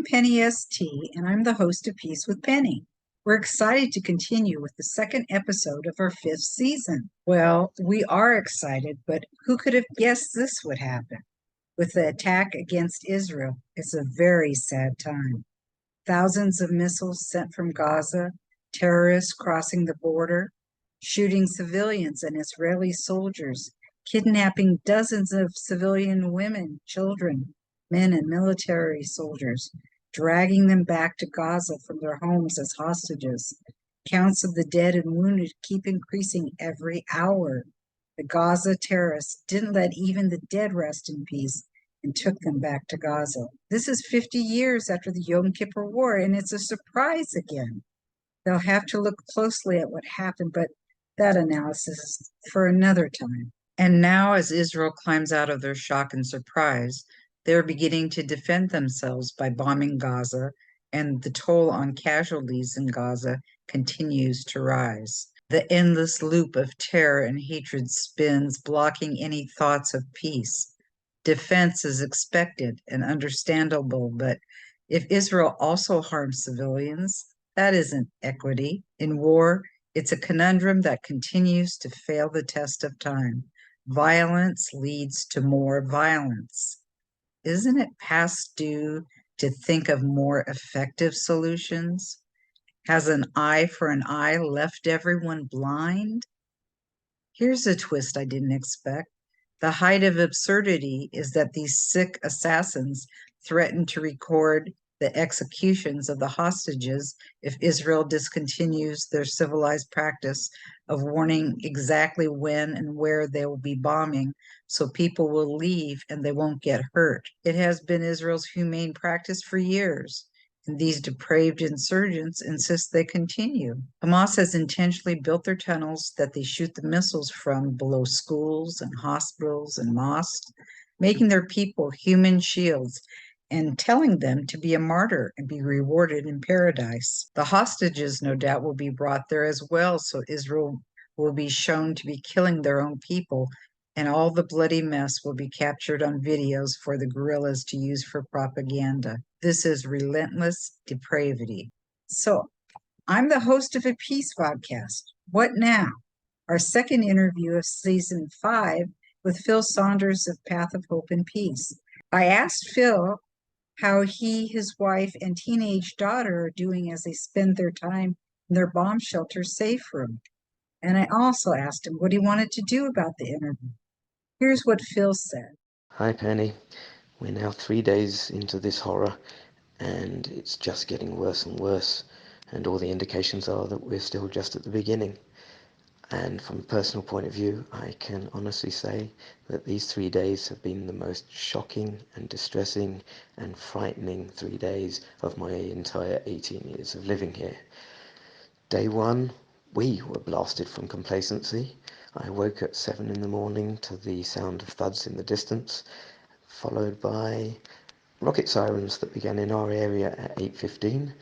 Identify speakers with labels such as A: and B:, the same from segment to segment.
A: I'm Penny ST, and I'm the host of Peace with Penny. We're excited to continue with the second episode of our fifth season. Well, we are excited, but who could have guessed this would happen? With the attack against Israel, it's a very sad time. Thousands of missiles sent from Gaza, terrorists crossing the border, shooting civilians and Israeli soldiers, kidnapping dozens of civilian women, children, men, and military soldiers, dragging them back to Gaza from their homes as hostages. Counts of the dead and wounded keep increasing every hour. The Gaza terrorists didn't let even the dead rest in peace and took them back to Gaza. This is 50 years after the Yom Kippur War, and it's a surprise again. They'll have to look closely at what happened, but that analysis is for another time. And now, as Israel climbs out of their shock and surprise, they're beginning to defend themselves by bombing Gaza, and the toll on casualties in Gaza continues to rise. The endless loop of terror and hatred spins, blocking any thoughts of peace. Defense is expected and understandable, but if Israel also harms civilians, that isn't equity. In war, it's a conundrum that continues to fail the test of time. Violence leads to more violence. Isn't it past due to think of more effective solutions? Has an eye for an eye left everyone blind? Here's a twist I didn't expect. The height of absurdity is that these sick assassins threaten to record the executions of the hostages if Israel discontinues their civilized practice of warning exactly when and where they will be bombing, so people will leave and they won't get hurt. It has been Israel's humane practice for years, and these depraved insurgents insist they continue. Hamas has intentionally built their tunnels that they shoot the missiles from below schools and hospitals and mosques, making their people human shields and telling them to be a martyr and be rewarded in paradise. The hostages, no doubt, will be brought there as well, so Israel will be shown to be killing their own people, and all the bloody mess will be captured on videos for the guerrillas to use for propaganda. This is relentless depravity. So, I'm the host of a peace podcast. What now? Our second interview of season 5 with Phil Saunders of Path of Hope and Peace. I asked Phil how he, his wife, and teenage daughter are doing as they spend their time in their bomb shelter safe room. And I also asked him what he wanted to do about the interview. Here's what Phil said.
B: Hi Penny, we're now 3 days into this horror and it's just getting worse and worse, and all the indications are that we're still just at the beginning. And from a personal point of view, I can honestly say that these 3 days have been the most shocking and distressing and frightening 3 days of my entire 18 years of living here. Day one, we were blasted from complacency. I woke at 7 in the morning to the sound of thuds in the distance, followed by rocket sirens that began in our area at 8:15,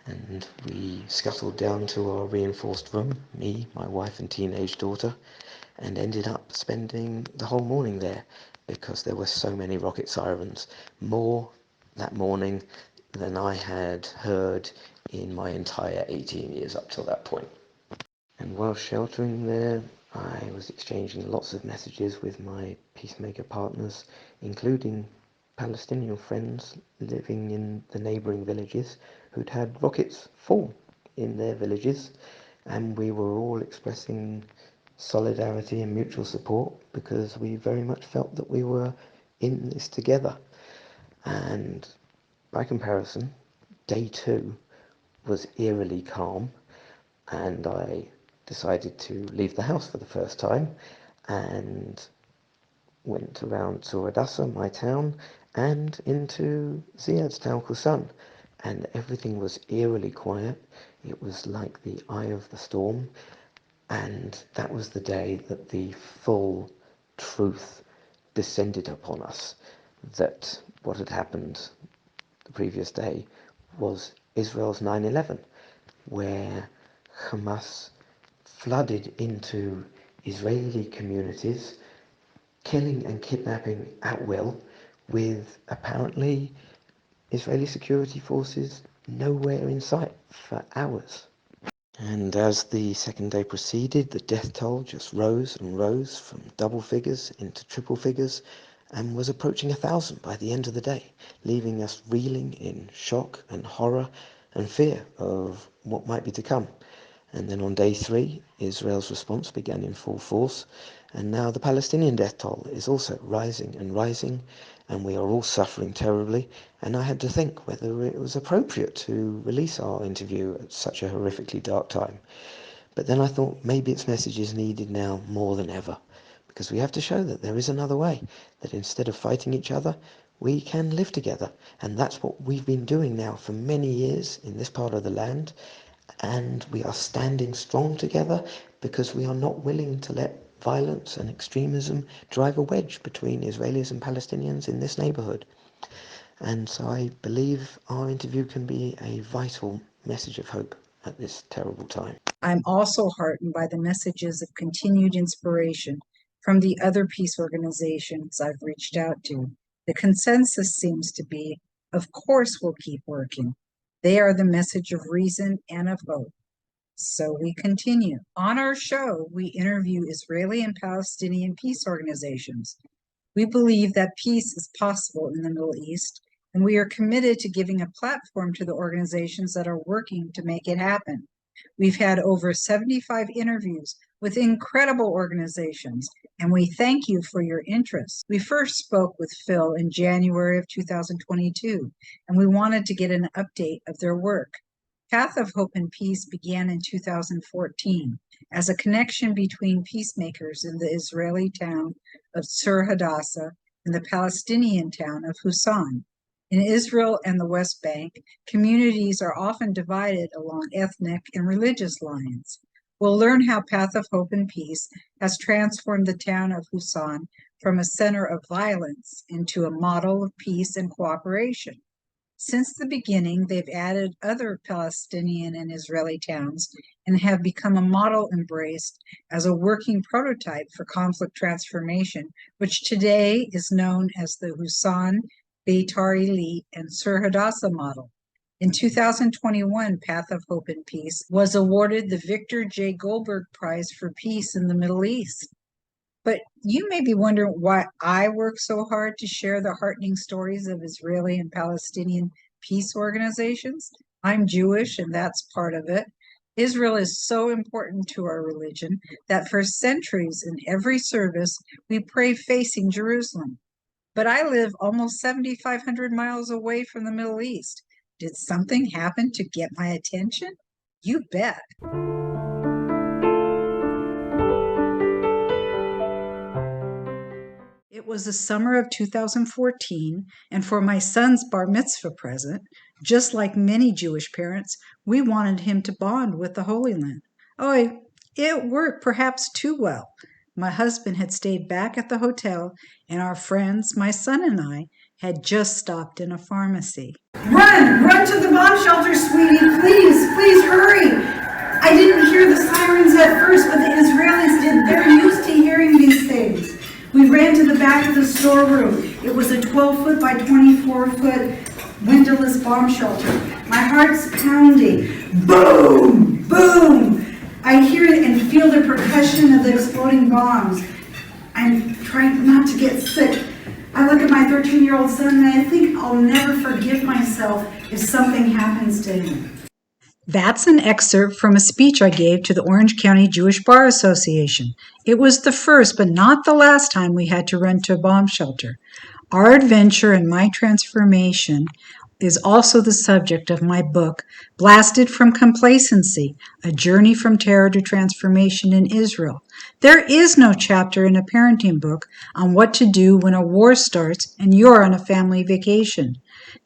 B: and we scuttled down to our reinforced room, me, my wife and teenage daughter, and ended up spending the whole morning there because there were so many rocket sirens, more that morning than I had heard in my entire 18 years up till that point. And while sheltering there, I was exchanging lots of messages with my peacemaker partners, including Palestinian friends living in the neighbouring villages who'd had rockets fall in their villages, and we were all expressing solidarity and mutual support because we very much felt that we were in this together. And by comparison, day two was eerily calm, and I decided to leave the house for the first time and went around to Hadassah, my town, and into Ziad's town, Kusan, and everything was eerily quiet. It was like the eye of the storm, and that was the day that the full truth descended upon us, that what had happened the previous day was Israel's 9/11, where Hamas flooded into Israeli communities, killing and kidnapping at will, with apparently Israeli security forces nowhere in sight for hours. And as the second day proceeded, the death toll just rose and rose from double figures into triple figures and was approaching 1,000 by the end of the day, leaving us reeling in shock and horror and fear of what might be to come. And then on day 3, Israel's response began in full force, and now the Palestinian death toll is also rising and rising, and we are all suffering terribly. And I had to think whether it was appropriate to release our interview at such a horrifically dark time. But then I thought maybe its message is needed now more than ever, because we have to show that there is another way, that instead of fighting each other, we can live together. And that's what we've been doing now for many years in this part of the land. And we are standing strong together because we are not willing to let violence and extremism drive a wedge between Israelis and Palestinians in this neighbourhood. And so I believe our interview can be a vital message of hope at this terrible time.
A: I'm also heartened by the messages of continued inspiration from the other peace organizations I've reached out to. The consensus seems to be, of course, we'll keep working. They are the message of reason and of hope. So we continue. On our show, we interview Israeli and Palestinian peace organizations. We believe that peace is possible in the Middle East, and we are committed to giving a platform to the organizations that are working to make it happen. We've had over 75 interviews with incredible organizations, and we thank you for your interest. We first spoke with Phil in January of 2022, and we wanted to get an update of their work. Path of Hope and Peace began in 2014 as a connection between peacemakers in the Israeli town of Sur Hadassah and the Palestinian town of Husan. In Israel and the West Bank, communities are often divided along ethnic and religious lines. We'll learn how Path of Hope and Peace has transformed the town of Husan from a center of violence into a model of peace and cooperation. Since the beginning, they've added other Palestinian and Israeli towns and have become a model embraced as a working prototype for conflict transformation, which today is known as the Husan, Beitar Illit, and Sur Hadassah model. In 2021, Path of Hope and Peace was awarded the Victor J. Goldberg Prize for Peace in the Middle East. But you may be wondering why I work so hard to share the heartening stories of Israeli and Palestinian peace organizations. I'm Jewish, and that's part of it. Israel is so important to our religion that for centuries in every service, we pray facing Jerusalem. But I live almost 7,500 miles away from the Middle East. Did something happen to get my attention? You bet. It was the summer of 2014, and for my son's bar mitzvah present, just like many Jewish parents, we wanted him to bond with the Holy Land. Oh, it worked perhaps too well. My husband had stayed back at the hotel, and our friends, my son and I, had just stopped in a pharmacy.
C: Run to the bomb shelter, sweetie, please hurry. I didn't hear the sirens at first, but the Israelis did. They're used to hearing these things. We ran to the back of the storeroom. It was a 12-foot by 24-foot windowless bomb shelter. My heart's pounding. Boom, boom. I hear and feel the percussion of the exploding bombs. I'm trying not to get sick. I look at my 13-year-old son and I think I'll never forgive myself if something happens to him.
A: That's an excerpt from a speech I gave to the Orange County Jewish Bar Association. It was the first, but not the last time we had to run to a bomb shelter. Our adventure and my transformation is also the subject of my book, Blasted from Complacency, A Journey from Terror to Transformation in Israel. There is no chapter in a parenting book on what to do when a war starts and you're on a family vacation.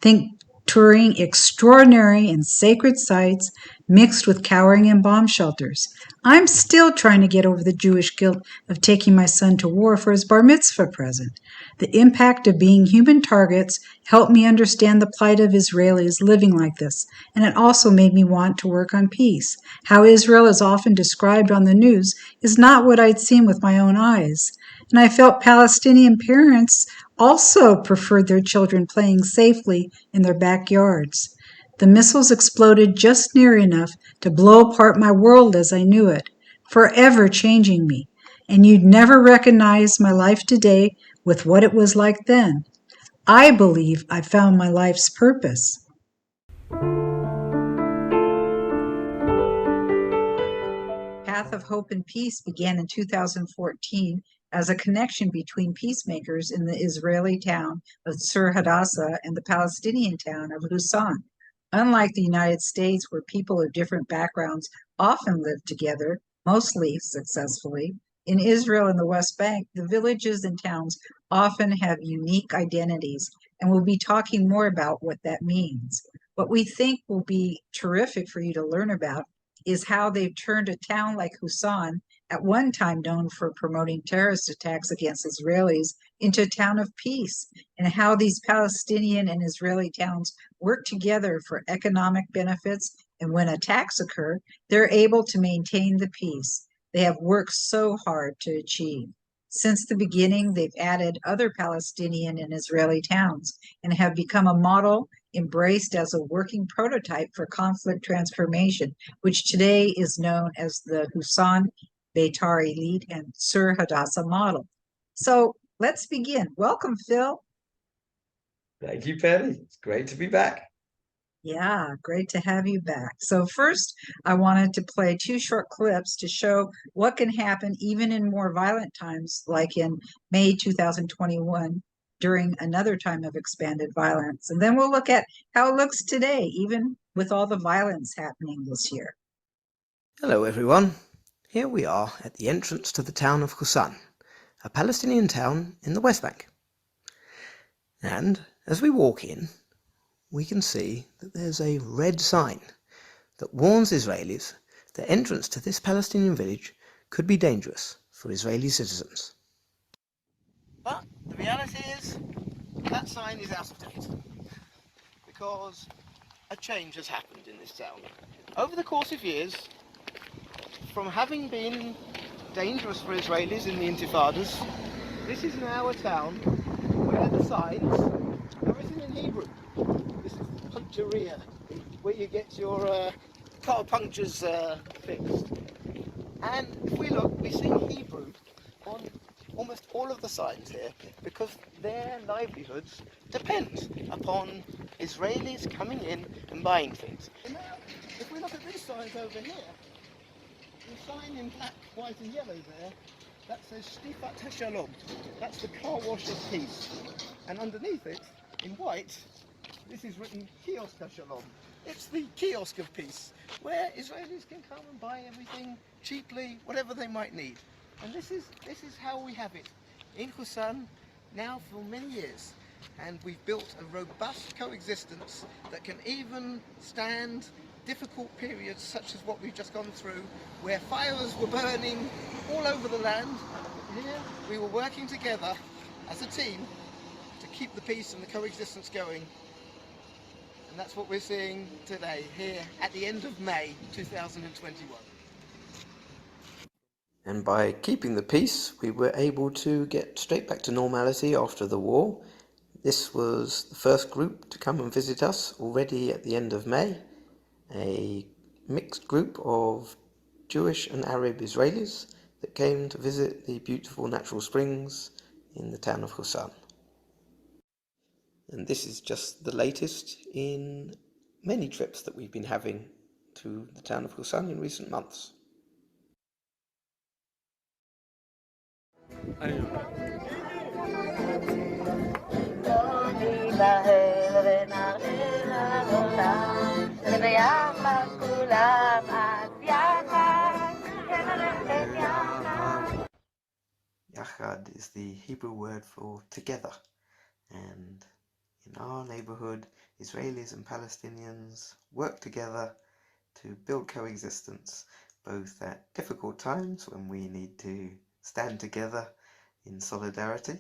A: Think touring extraordinary and sacred sites mixed with cowering in bomb shelters. I'm still trying to get over the Jewish guilt of taking my son to war for his bar mitzvah present. The impact of being human targets helped me understand the plight of Israelis living like this, and it also made me want to work on peace. How Israel is often described on the news is not what I'd seen with my own eyes. And I felt Palestinian parents also preferred their children playing safely in their backyards. The missiles exploded just near enough to blow apart my world as I knew it, forever changing me, and you'd never recognize my life today with what it was like then. I believe I found my life's purpose. Path of Hope and Peace began in 2014 as a connection between peacemakers in the Israeli town of Sur Hadassah and the Palestinian town of Husan. Unlike the United States, where people of different backgrounds often live together, mostly successfully, in Israel and the West Bank, the villages and towns often have unique identities, and we'll be talking more about what that means. What we think will be terrific for you to learn about is how they've turned a town like Husan, at one time known for promoting terrorist attacks against Israelis, into a town of peace, and how these Palestinian and Israeli towns work together for economic benefits, and when attacks occur, they're able to maintain the peace they have worked so hard to achieve. Since the beginning, they've added other Palestinian and Israeli towns and have become a model embraced as a working prototype for conflict transformation, which today is known as the Husan Beitar Elite and Sur Hadassah model. So let's begin. Welcome, Phil.
D: Thank you, Penny. It's great to be back.
A: Yeah, great to have you back. So first, I wanted to play two short clips to show what can happen even in more violent times, like in May 2021, during another time of expanded violence. And then we'll look at how it looks today, even with all the violence happening this year.
B: Hello everyone. Here we are at the entrance to the town of Husan, a Palestinian town in the West Bank. And as we walk in, we can see that there's a red sign that warns Israelis that entrance to this Palestinian village could be dangerous for Israeli citizens. But the reality is that sign is out of date because a change has happened in this town. Over the course of years, from having been dangerous for Israelis in the intifadas, this is now a town where the signs are written in Hebrew. This is the puncturia, where you get your car punctures fixed. And if we look, we see Hebrew on almost all of the signs here because their livelihoods depend upon Israelis coming in and buying things. And now, if we look at these signs over here, the sign in black, white and yellow there, that says Shtifat HaShalom. That's the car wash of peace. And underneath it, in white, this is written Kiosk HaShalom. It's the kiosk of peace, where Israelis can come and buy everything cheaply, whatever they might need. And this is how we have it in Husan now for many years. And we've built a robust coexistence that can even stand difficult periods such as what we've just gone through, where fires were burning all over the land. Here we were working together as a team to keep the peace and the coexistence going. And that's what we're seeing today here at the end of May 2021. And by keeping the peace, we were able to get straight back to normality after the war. This was the first group to come and visit us already at the end of May, a mixed group of Jewish and Arab Israelis that came to visit the beautiful natural springs in the town of Husan. And this is just the latest in many trips that we've been having to the town of Husan in recent months. Yachad is the Hebrew word for together, and in our neighborhood, Israelis and Palestinians work together to build coexistence, both at difficult times when we need to stand together in solidarity,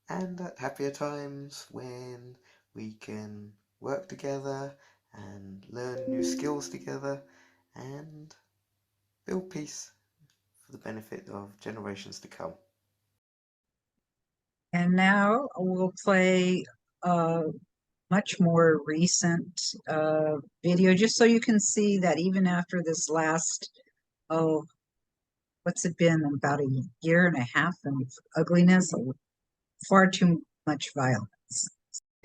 B: and at happier times when we can work together and learn new skills together and build peace for the benefit of generations to come.
A: And now we'll play a much more recent video, just so you can see that even after this last, oh, what's it been, about a year and a half of ugliness, far too much violence.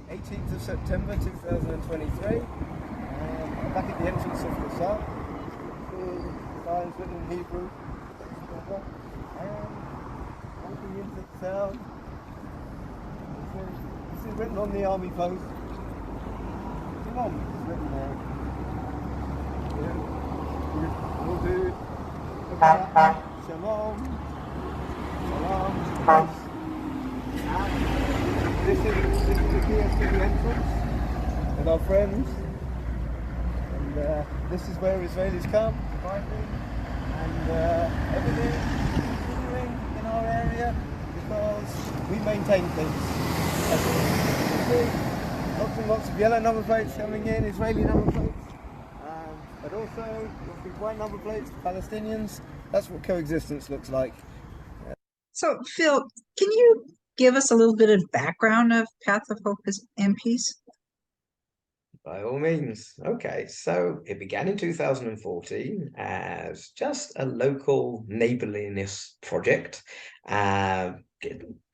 E: 18th of September 2023. I'm back at the entrance of the Saunders. Signs written in Hebrew. And walking into the town. This is written on the army post. Shalom is written there. We'll do Shalom. Shalom. This is the key to the entrance with our friends, and this is where Israelis come to find me, and everything is continuing in our area because we maintain things. As you can see, lots and lots of yellow number plates coming in, Israeli number plates, but also the white number plates, Palestinians. That's what coexistence looks like.
A: So, Phil, can you give us a little bit of background of Path of Hope and Peace?
D: By all means. Okay, so it began in 2014 as just a local neighborliness project.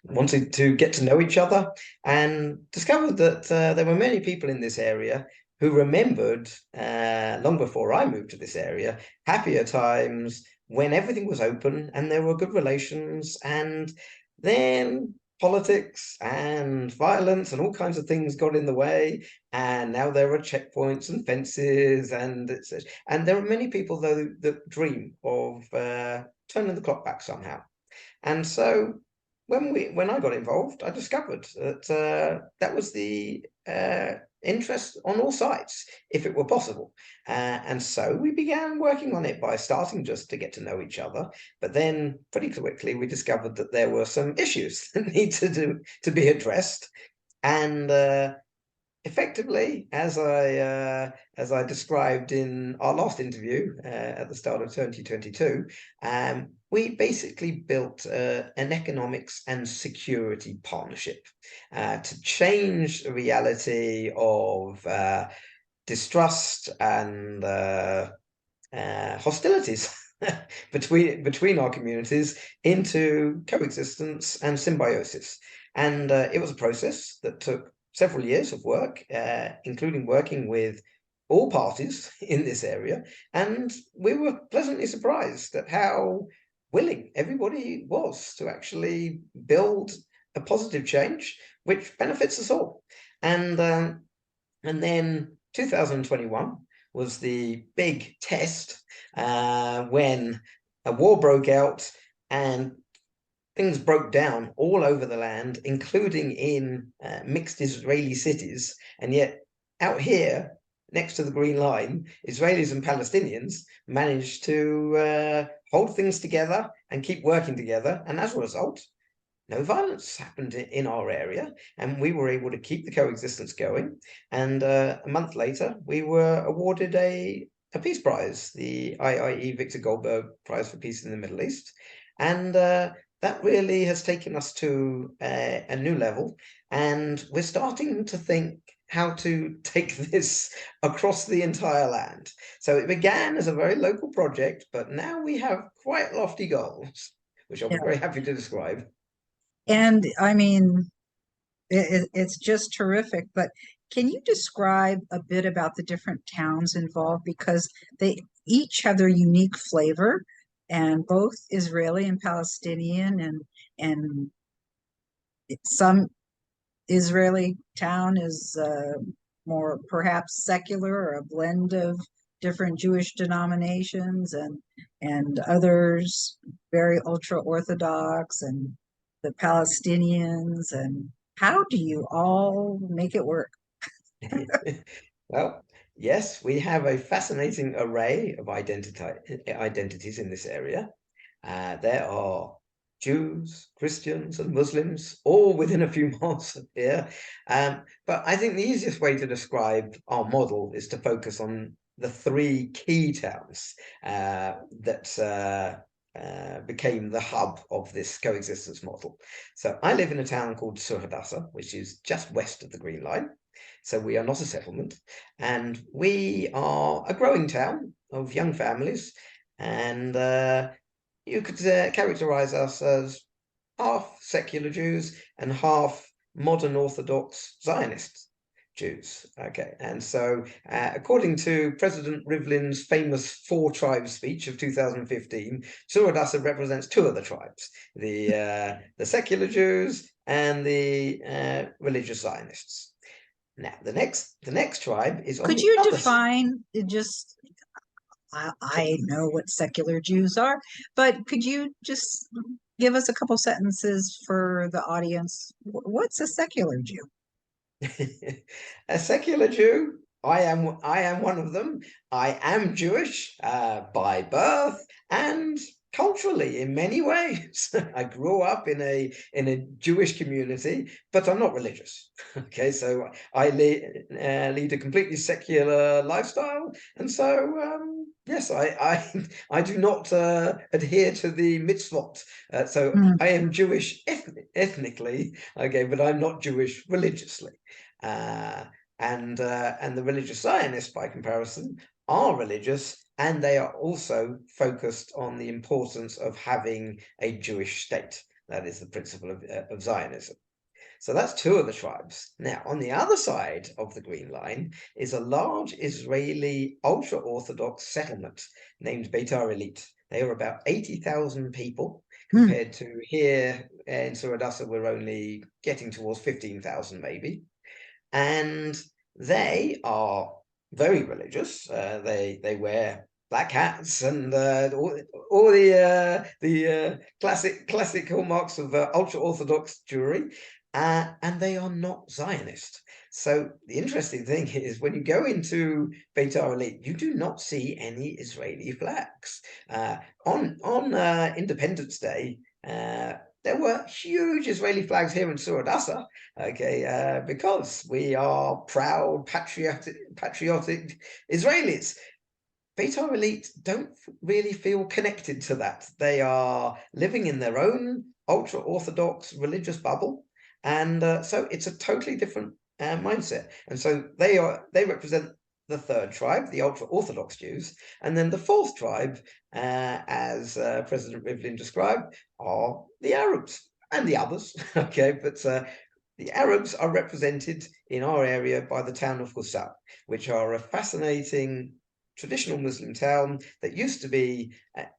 D: Wanted to get to know each other and discovered that there were many people in this area who remembered, long before I moved to this area, happier times when everything was open and there were good relations, and then politics and violence and all kinds of things got in the way, and now there are checkpoints and fences, and there are many people though that dream of turning the clock back somehow. And so when I got involved, I discovered that that was the interest on all sides, if it were possible. And so we began working on it by starting just to get to know each other. But then pretty quickly, we discovered that there were some issues that needed to be addressed. And effectively, as I described in our last interview at the start of 2022, we basically built an economics and security partnership to change the reality of distrust and hostilities between our communities into coexistence and symbiosis. And it was a process that took several years of work, including working with all parties in this area. And we were pleasantly surprised at how willing everybody was to actually build a positive change, which benefits us all. And then 2021 was the big test when a war broke out and things broke down all over the land, including in mixed Israeli cities. And yet out here, next to the Green Line, Israelis and Palestinians managed to hold things together and keep working together. And as a result, no violence happened in our area, and we were able to keep the coexistence going. And a month later, we were awarded a peace prize, the IIE Victor Goldberg Prize for Peace in the Middle East. And that really has taken us to a new level, and we're starting to think how to take this across the entire land. So it began as a very local project, but now we have quite lofty goals, which I'll be very happy to describe.
A: And I mean, it's just terrific. But can you describe a bit about the different towns involved? Because they each have their unique flavor, and both Israeli and Palestinian, and some Israeli town is more perhaps secular, or a blend of different Jewish denominations, and others very ultra Orthodox, and the Palestinians. And how do you all make it work?
D: Well, yes, we have a fascinating array of identities in this area. There are Jews, Christians, and Muslims, all within a few miles of here. But I think the easiest way to describe our model is to focus on the three key towns that became the hub of this coexistence model. So I live in a town called Sur Hadassah, which is just west of the Green Line. So we are not a settlement, and we are a growing town of young families, and you could characterize us as half secular Jews and half modern Orthodox Zionist Jews. Okay, and so according to President Rivlin's famous 4 tribes speech of 2015, Sur Hadassah represents 2 of the tribes: the secular Jews and the religious Zionists. Now, the next tribe is on
A: Could
D: the
A: you
D: other
A: define just, I know what secular Jews are, but could you just give us a couple sentences for the audience? What's a secular Jew?
D: A secular Jew. I am one of them. I am Jewish by birth and culturally in many ways. I grew up in a Jewish community, but I'm not religious. Okay, so I lead a completely secular lifestyle, and so yes, I do not adhere to the mitzvot. So I am Jewish ethnically, okay, but I'm not Jewish religiously. And the religious Zionists, by comparison, are religious, and they are also focused on the importance of having a Jewish state. That is the principle of Zionism. So that's 2 of the tribes. Now, on the other side of the Green Line is a large Israeli ultra-Orthodox settlement named Beitar Illit. They are about 80,000 people, compared to here in Sur Hadassah, we're only getting towards 15,000 maybe. And they are very religious. They wear black hats and all the classic hallmarks of ultra-Orthodox Jewry, and they are not Zionist. So the interesting thing is, when you go into Beitar Illit, you do not see any Israeli flags. On Independence Day, there were huge Israeli flags here in Sur Hadassah, okay, because we are proud, patriotic Israelis. Beitar Illit don't really feel connected to that. They are living in their own ultra-Orthodox religious bubble, and so it's a totally different mindset. And so they represent the 3rd tribe, the ultra-Orthodox Jews, and then the 4th tribe, as President Rivlin described, are the Arabs and the others. Okay, but the Arabs are represented in our area by the town of Husam, which are a fascinating traditional Muslim town that used to be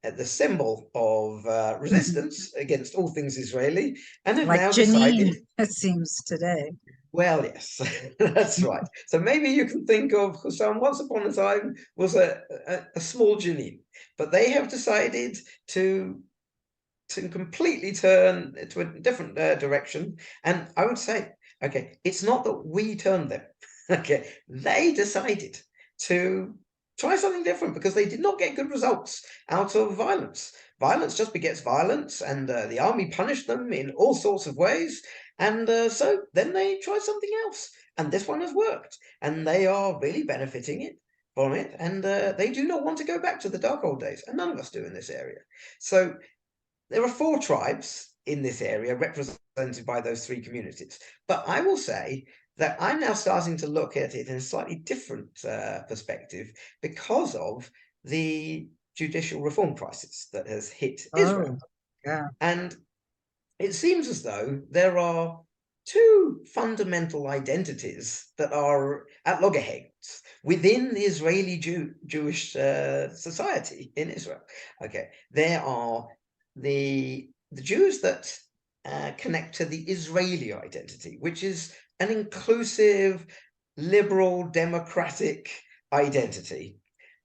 D: the symbol of resistance against all things Israeli, and have
A: Like
D: now
A: Janine,
D: decided.
A: it seems today.
D: Well, yes, that's right. So maybe you can think of Husam once upon a time was a small Janine, but they have decided to completely turn to a different direction. And I would say, okay, it's not that we turned them. Okay, they decided to try something different because they did not get good results out of violence. Violence just begets violence, and the army punished them in all sorts of ways. And so then they tried something else, and this one has worked, and they are really benefiting from it. And they do not want to go back to the dark old days, and none of us do in this area. So there are 4 tribes in this area represented by those 3 communities. But I will say that I'm now starting to look at it in a slightly different perspective because of the judicial reform crisis that has hit Israel.
A: Yeah.
D: And it seems as though there are 2 fundamental identities that are at loggerheads within the Israeli Jewish society in Israel. Okay, there are the Jews that connect to the Israeli identity, which is an inclusive, liberal, democratic identity.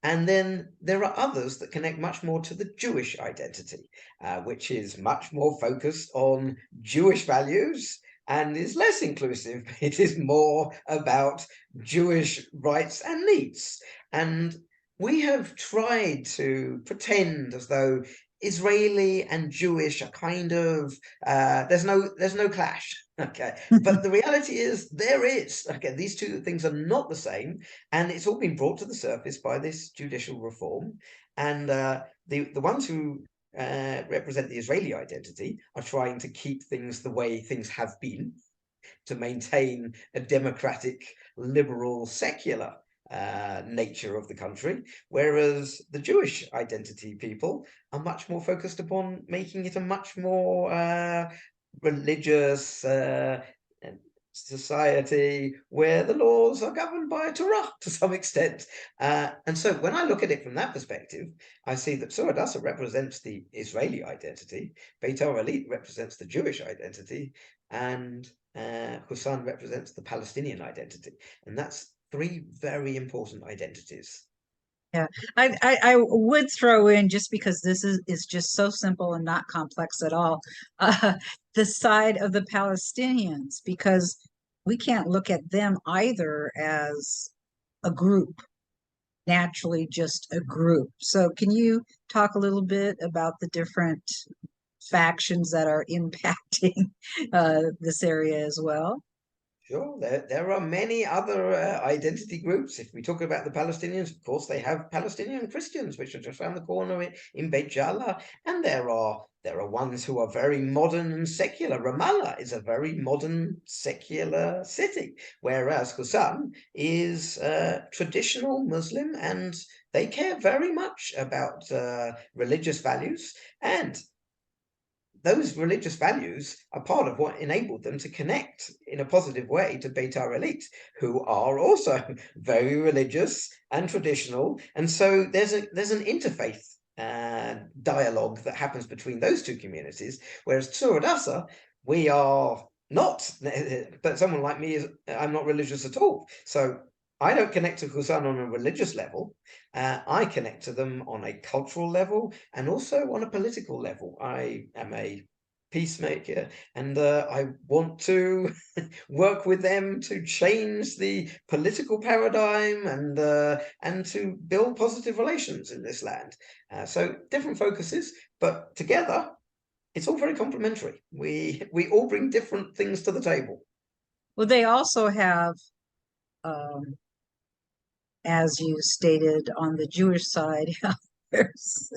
D: And then there are others that connect much more to the Jewish identity, which is much more focused on Jewish values and is less inclusive. It is more about Jewish rights and needs. And we have tried to pretend as though Israeli and Jewish are kind of there's no clash. Okay, but the reality is there is. Okay, these 2 things are not the same, and it's all been brought to the surface by this judicial reform. And the ones who represent the Israeli identity are trying to keep things the way things have been, to maintain a democratic, liberal, secular nature of the country, whereas the Jewish identity people are much more focused upon making it a much more religious society where the laws are governed by a Torah to some extent. And so when I look at it from that perspective, I see that Surah Dasa represents the Israeli identity, Beit Elit represents the Jewish identity, and Hussan represents the Palestinian identity. And that's three very important identities.
A: Yeah, I would throw in, just because this is just so simple and not complex at all, the side of the Palestinians, because we can't look at them either as a group, naturally just a group. So can you talk a little bit about the different factions that are impacting this area as well?
D: Sure, there are many other identity groups. If we talk about the Palestinians, of course, they have Palestinian Christians, which are just around the corner in Beit Jala, and there are ones who are very modern and secular. Ramallah is a very modern, secular city, whereas Hussan is traditional Muslim, and they care very much about religious values, and those religious values are part of what enabled them to connect in a positive way to Beitar Elit, who are also very religious and traditional. And so there's an interfaith dialogue that happens between those two communities, whereas Tzur Adasa, we are not, but someone like me, I'm not religious at all. So I don't connect to Hussan on a religious level. I connect to them on a cultural level and also on a political level. I am a peacemaker, and I want to work with them to change the political paradigm and to build positive relations in this land. So different focuses, but together it's all very complementary. We all bring different things to the table.
A: Well, they also have, as you stated, on the Jewish side, there's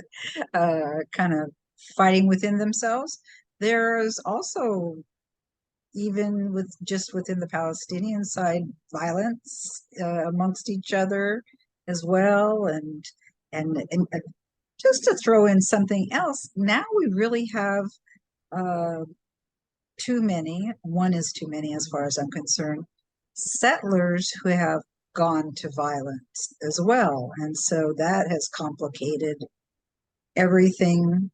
A: kind of fighting within themselves. There's also, even within the Palestinian side, violence amongst each other as well, and just to throw in something else, now we really have too many. One is too many, as far as I'm concerned. Settlers who have gone to violence as well, and so that has complicated everything.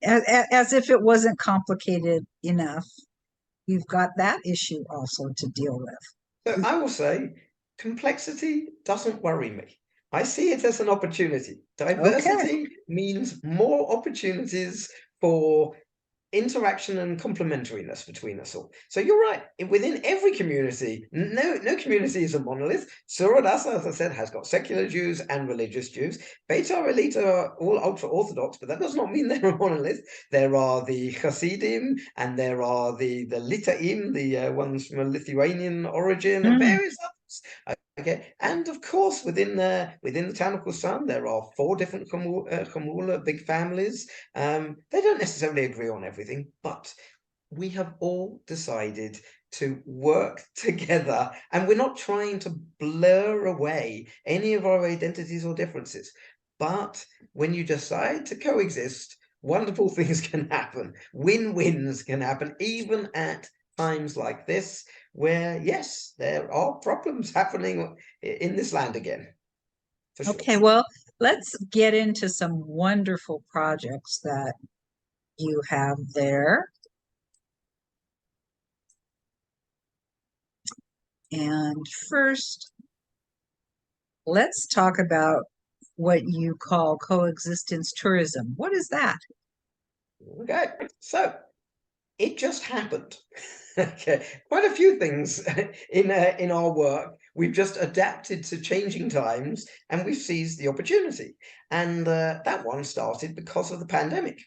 A: as if it wasn't complicated enough, you've got that issue also to deal with.
D: So I will say, complexity doesn't worry me. I see it as an opportunity. Diversity means more opportunities for interaction and complementariness between us all. So you're right. Within every community, no community is a monolith. Surah Dasa, as I said, has got secular Jews and religious Jews. Beitar Elit are all ultra-Orthodox, but that does not mean they're a monolith. There are the Hasidim, and there are the Litaim, the ones from a Lithuanian origin, and various others. Okay, and of course, within the town of Kusan, there are 4 different Chamula, big families. They don't necessarily agree on everything, but we have all decided to work together, and we're not trying to blur away any of our identities or differences. But when you decide to coexist, wonderful things can happen. Win-wins can happen, even at times like this, where, yes, there are problems happening in this land again. For sure.
A: Okay, well, let's get into some wonderful projects that you have there. And first, let's talk about what you call coexistence tourism. What is that?
D: Okay, so it just happened. Okay, quite a few things in our work. We've just adapted to changing times, and we've seized the opportunity. And that one started because of the pandemic.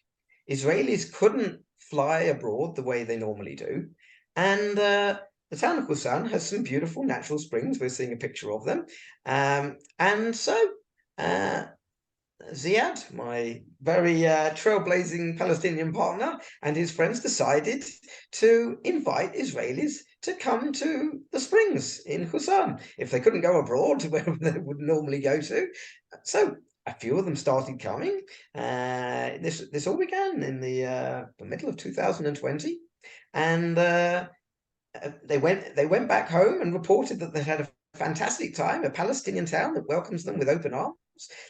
D: Israelis couldn't fly abroad the way they normally do, and the town of Kusan has some beautiful natural springs. We're seeing a picture of them, and so Ziad, my very trailblazing Palestinian partner, and his friends decided to invite Israelis to come to the Springs in Hussan if they couldn't go abroad where they would normally go to. So a few of them started coming. This all began in the middle of 2020, and they went back home and reported that they had a fantastic time, a Palestinian town that welcomes them with open arms.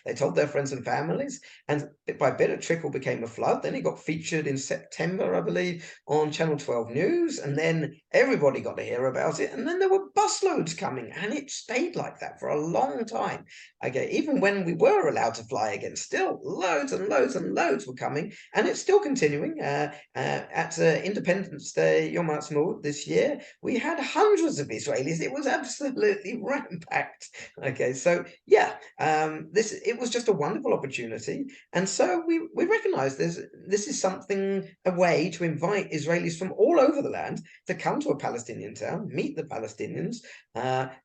D: They told their friends and families, and bit by bit, a trickle became a flood. Then it got featured in September, I believe, on Channel 12 News, and then everybody got to hear about it. And then there were busloads coming, and it stayed like that for a long time. Okay, even when we were allowed to fly again, still loads and loads and loads were coming, and it's still continuing. At Independence Day, Yom Ha'atzmaut this year, we had hundreds of Israelis. It was absolutely ram-packed. Okay, so yeah, it was just a wonderful opportunity, and so we recognise this is something, a way to invite Israelis from all over the land to come to a Palestinian town, meet the Palestinians,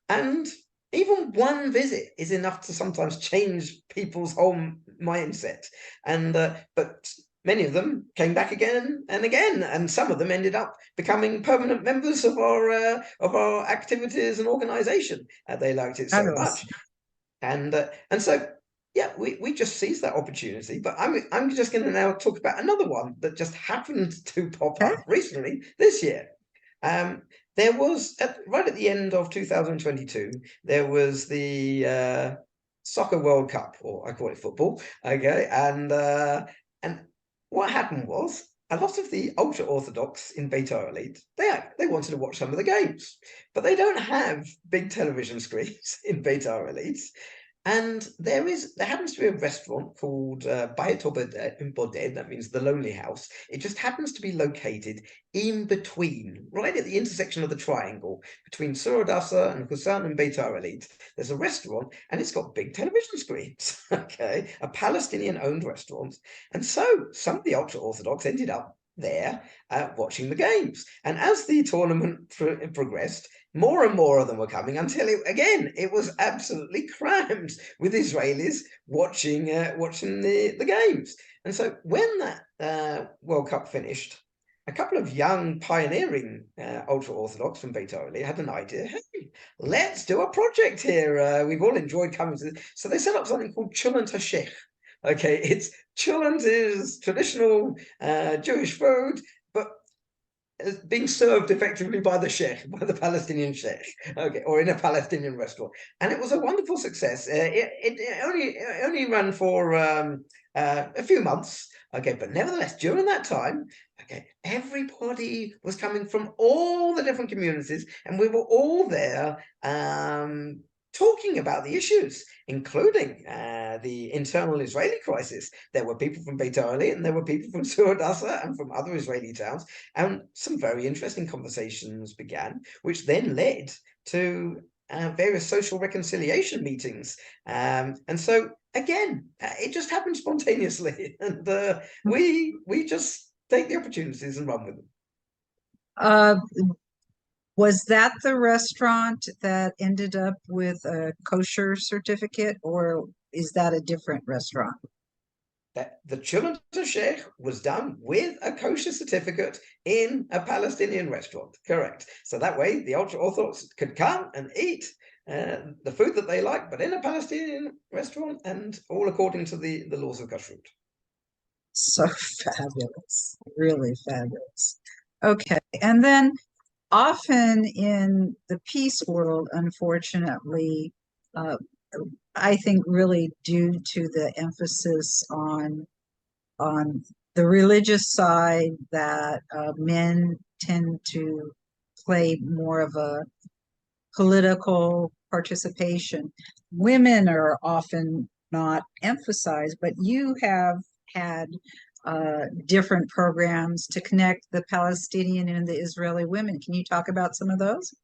D: and even one visit is enough to sometimes change people's whole mindset. And but many of them came back again and again, and some of them ended up becoming permanent members of our activities and organisation. They liked it so much, and so yeah, we just seized that opportunity. But I'm just going to now talk about another one that just happened to pop up recently this year. There was right at the end of 2022, there was the Soccer World Cup, or I call it football. Okay, and what happened was a lot of the ultra orthodox in Beit Ha'Arlit, they wanted to watch some of the games, but they don't have big television screens in Beit Ha'Arlit. And there happens to be a restaurant called Bayit Boded, that means the lonely house. It just happens to be located in between, right at the intersection of the triangle between Sur Adasa and Hussan and Beit Ha'Arlit. There's a restaurant, and it's got big television screens. Okay, a Palestinian-owned restaurant, and so some of the ultra-Orthodox ended up there watching the games. And as the tournament progressed, more and more of them were coming until it was absolutely crammed with Israelis watching the games. And so when that World Cup finished, a couple of young pioneering ultra-Orthodox from Beit Ha'Arlit had an idea. Hey, let's do a project here. We've all enjoyed coming to this. So they set up something called Chulent HaShech. Okay, it's Chulent is traditional Jewish food, but being served effectively by the sheikh, by the Palestinian sheikh, okay, or in a Palestinian restaurant, and it was a wonderful success. It only ran for a few months, okay, but nevertheless, during that time, okay, everybody was coming from all the different communities, and we were all there talking about the issues, including the internal Israeli crisis. There were people from Beit Ha'Arlit, and there were people from Sur Adasa and from other Israeli towns, and some very interesting conversations began, which then led to various social reconciliation meetings. And so, again, it just happened spontaneously, and we just take the opportunities and run with them.
A: Was that the restaurant that ended up with a kosher certificate, or is that a different restaurant?
D: That the Chulent HaShech was done with a kosher certificate in a Palestinian restaurant. Correct. So that way the ultra-Orthodox could come and eat the food that they like, but in a Palestinian restaurant, and all according to the laws of kashrut.
A: So fabulous, really fabulous. Okay, and then often in the peace world, unfortunately, I think really due to the emphasis on the religious side, that men tend to play more of a political participation. Women are often not emphasized, but you have had different programs to connect the Palestinian and the Israeli women. Can you talk about some of those?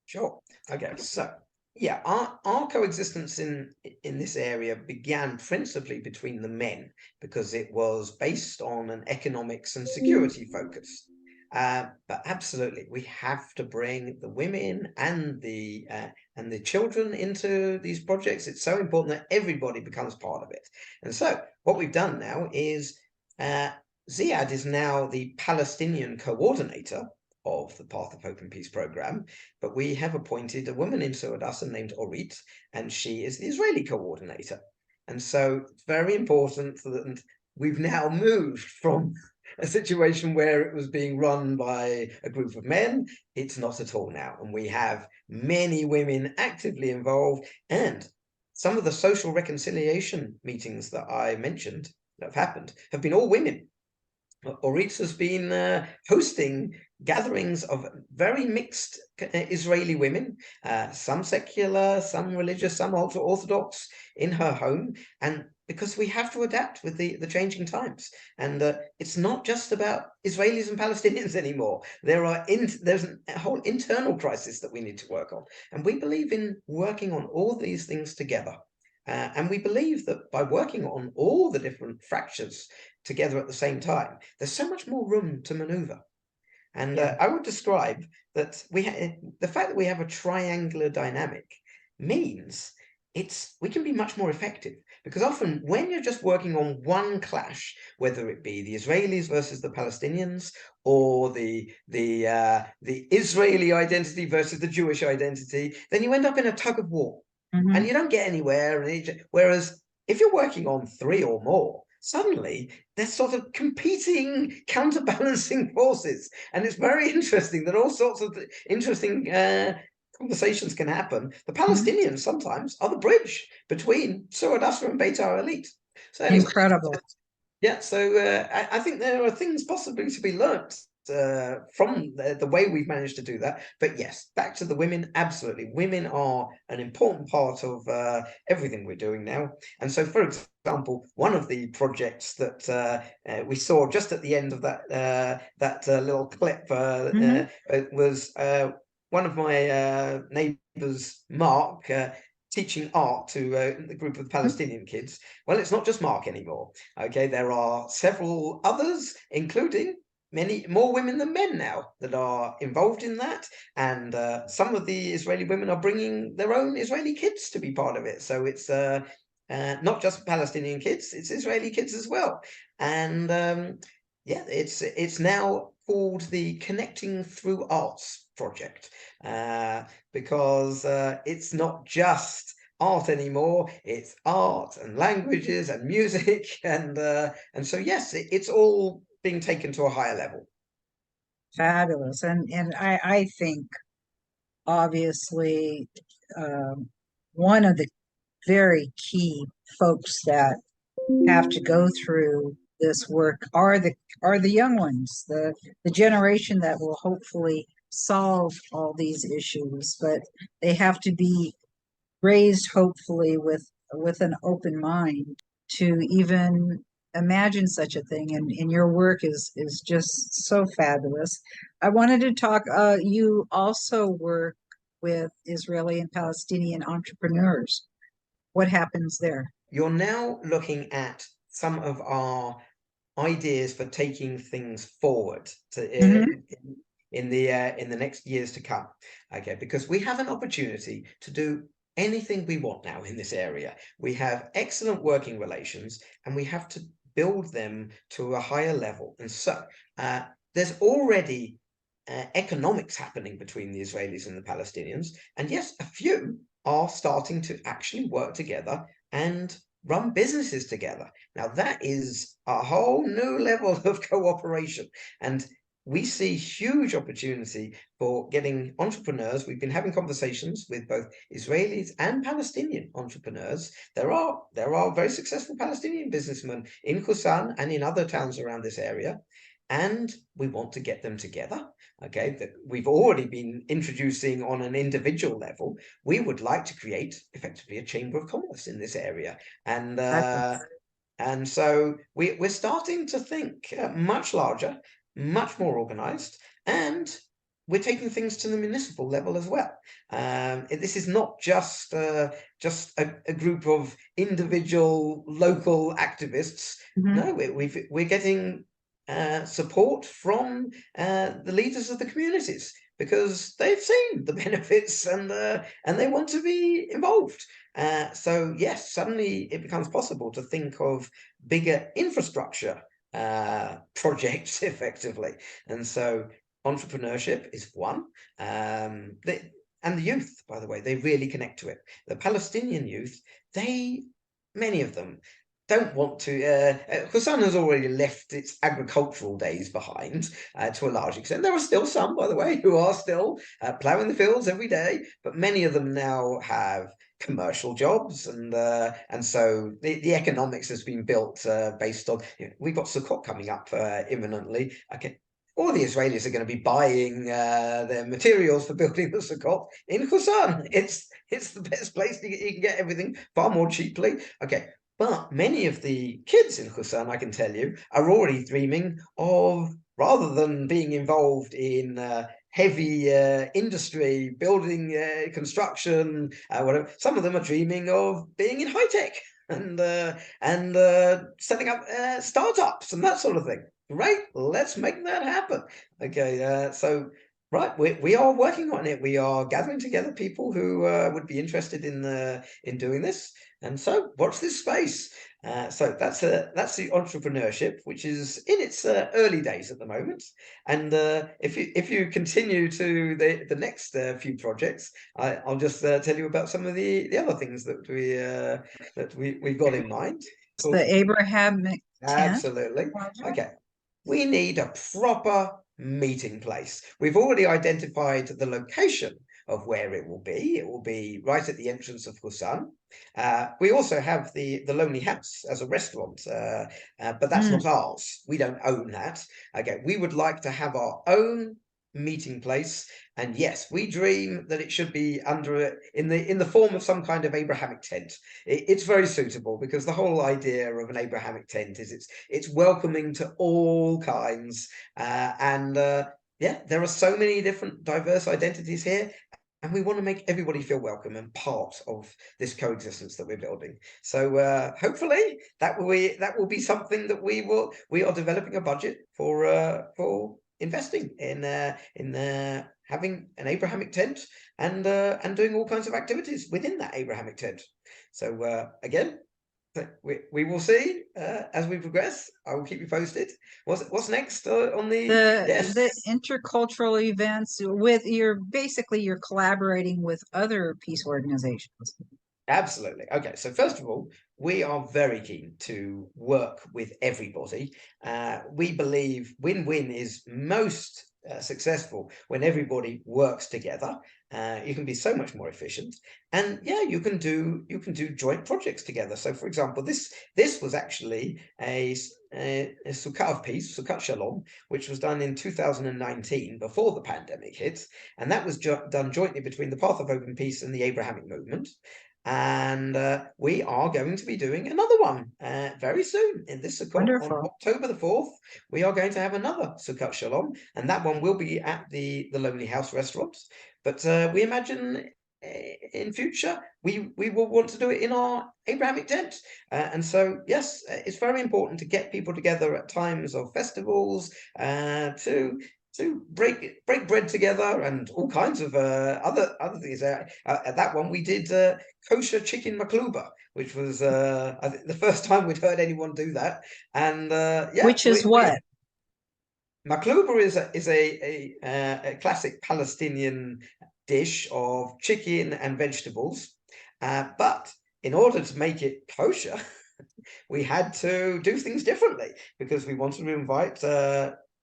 D: Sure. Okay. So yeah, our coexistence in this area began principally between the men, because it was based on an economics and security focus. But absolutely, we have to bring the women and the children into these projects. It's so important that everybody becomes part of it. And so what we've done now is Ziad is now the Palestinian coordinator of the Path of Hope and Peace program, but we have appointed a woman in Suadasan named Orit, and she is the Israeli coordinator. And so it's very important that we've now moved from a situation where it was being run by a group of men. It's not at all now. And we have many women actively involved. And some of the social reconciliation meetings that I mentioned that have happened have been all women. Orit has been hosting gatherings of very mixed Israeli women, some secular, some religious, some ultra-Orthodox, in her home. And because we have to adapt with the changing times. And it's not just about Israelis and Palestinians anymore. There's a whole internal crisis that we need to work on. And we believe in working on all these things together. And we believe that by working on all the different fractures together at the same time, there's so much more room to maneuver. And I would describe that the fact that we have a triangular dynamic means we can be much more effective, because often when you're just working on one clash, whether it be the Israelis versus the Palestinians, or the Israeli identity versus the Jewish identity, then you end up in a tug of war. And you don't get anywhere. Whereas if you're working on three or more, suddenly they're sort of competing, counterbalancing forces. And it's very interesting that all sorts of interesting conversations can happen. The Palestinians sometimes are the bridge between Surah Dasra and Beit Elite. So anyway,
A: Incredible.
D: Yeah, so I think there are things possibly to be learnt from the way we've managed to do that. But yes, back to the women, absolutely. Women are an important part of everything we're doing now. And so, for example, one of the projects that we saw just at the end of that little clip was one of my neighbours, Mark, teaching art to a group of Palestinian kids. Well, it's not just Mark anymore. Okay, there are several others, including many more women than men now, that are involved in that. And some of the Israeli women are bringing their own Israeli kids to be part of it. So it's not just Palestinian kids, it's Israeli kids as well. And yeah, it's now called the Connecting Through Arts project, because it's not just art anymore, it's art and languages and music, and so yes, it's all being taken to a higher level.
A: Fabulous. And I think obviously one of the very key folks that have to go through this work are the young ones, the generation that will hopefully solve all these issues, but they have to be raised hopefully with an open mind to even imagine such a thing. And your work is just so fabulous. I wanted to talk, you also work with Israeli and Palestinian entrepreneurs. What happens there?
D: You're now looking at some of our ideas for taking things forward in the next years to come. Okay, because we have an opportunity to do anything we want now in this area. We have excellent working relations, and we have to build them to a higher level. And so there's already economics happening between the Israelis and the Palestinians. And yes, a few are starting to actually work together and run businesses together. Now, that is a whole new level of cooperation. And we see huge opportunity for getting entrepreneurs. We've been having conversations with both Israelis and Palestinian entrepreneurs. There are very successful Palestinian businessmen in Husan and in other towns around this area. And we want to get them together. Okay, that we've already been introducing on an individual level. We would like to create effectively a chamber of commerce in this area. And so we're starting to think much larger, much more organized, and we're taking things to the municipal level as well. This is not just a group of individual local activists. No, we're getting support from the leaders of the communities, because they've seen the benefits and they want to be involved. So yes, suddenly it becomes possible to think of bigger infrastructure projects effectively. And so entrepreneurship is one. And the youth, by the way, they really connect to it. The Palestinian youth, many of them don't want to. Hussan has already left its agricultural days behind to a large extent. There are still some, by the way, who are still ploughing the fields every day, but many of them now have commercial jobs, and so the economics has been built based on. We've got Sukkot coming up imminently. Okay. All the Israelis are going to be buying their materials for building the Sukkot in Hussan. It's the best place you can get everything far more cheaply. Okay. But many of the kids in Hussan, I can tell you, are already dreaming of, rather than being involved in heavy industry, building, construction, whatever, some of them are dreaming of being in high tech and setting up startups and that sort of thing. Right, let's make that happen. Okay, so right, we are working on it. We are gathering together people who would be interested in doing this. And so watch this space. So that's the entrepreneurship, which is in its early days at the moment. And if you continue to the next few projects, I'll just tell you about some of the other things that we've got in mind.
A: The Abrahamic tent
D: Absolutely.
A: project.
D: Okay. We need a proper meeting place. We've already identified the location of where it will be. It will be right at the entrance of Hussan. We also have the Lonely House as a restaurant, but that's not ours. We don't own that. Okay, we would like to have our own meeting place, and yes, we dream that it should be in the form of some kind of Abrahamic tent. It's very suitable, because the whole idea of an Abrahamic tent is it's welcoming to all kinds, and yeah, there are so many different diverse identities here, and we want to make everybody feel welcome and part of this coexistence that we're building. So hopefully that will be something that we are developing a budget for investing in having an Abrahamic tent and doing all kinds of activities within that Abrahamic tent. So again, we will see as we progress. I will keep you posted. What's next on the
A: intercultural events? You're collaborating with other peace organizations.
D: Absolutely. Okay, so first of all, we are very keen to work with everybody. We believe win-win is most successful when everybody works together. You can be so much more efficient, and yeah, you can do joint projects together. So, for example, this was actually a Sukkah of Peace, Sukkah Shalom, which was done in 2019 before the pandemic hit, and that was done jointly between the Path of Hope and Peace and the Abrahamic Movement. And we are going to be doing another one very soon in this Sukkot. On October the 4th. We are going to have another Sukkot Shalom, and that one will be at the Lonely House restaurant. But we imagine in future we will want to do it in our Abrahamic tent. And so yes, it's very important to get people together at times of festivals to break bread together and all kinds of other things. At that one, we did kosher chicken makluba, which was I think the first time we'd heard anyone do that. And yeah,
A: which is what?
D: Makluba is a classic Palestinian dish of chicken and vegetables, but in order to make it kosher, we had to do things differently, because we wanted to invite.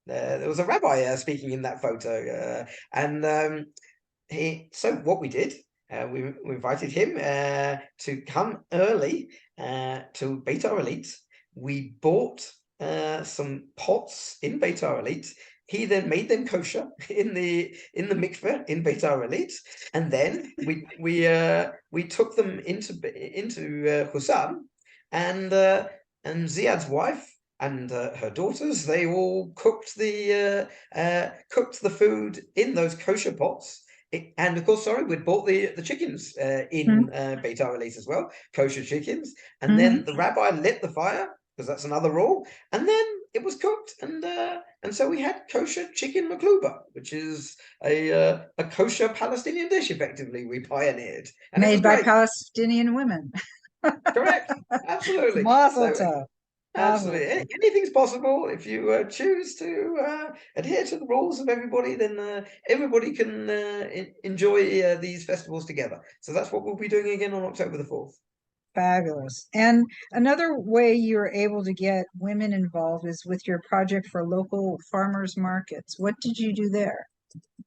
D: There was a rabbi speaking in that photo, and so what we did, we invited him to come early to Beit Elit. We bought some pots in Beit Elit. He then made them kosher in the mikveh in Beit Elit, and then we took them into Hussan, and Ziad's wife and her daughters, they all cooked the food in those kosher pots. And of course, we'd bought the chickens in Beit Elit as well, kosher chickens. And then the rabbi lit the fire, because that's another rule. And then it was cooked, and so we had kosher chicken makluba, which is a kosher Palestinian dish. Effectively, we pioneered, and it was
A: Made by
D: great.
A: Palestinian women.
D: Correct, absolutely.
A: Mazel
D: So
A: tov. Mazel
D: absolutely,
A: tov.
D: anything's possible if you choose to adhere to the rules of everybody. Then everybody can enjoy these festivals together. So that's what we'll be doing again on October the 4th.
A: Fabulous. And another way you're able to get women involved is with your project for local farmers markets. What did you do there?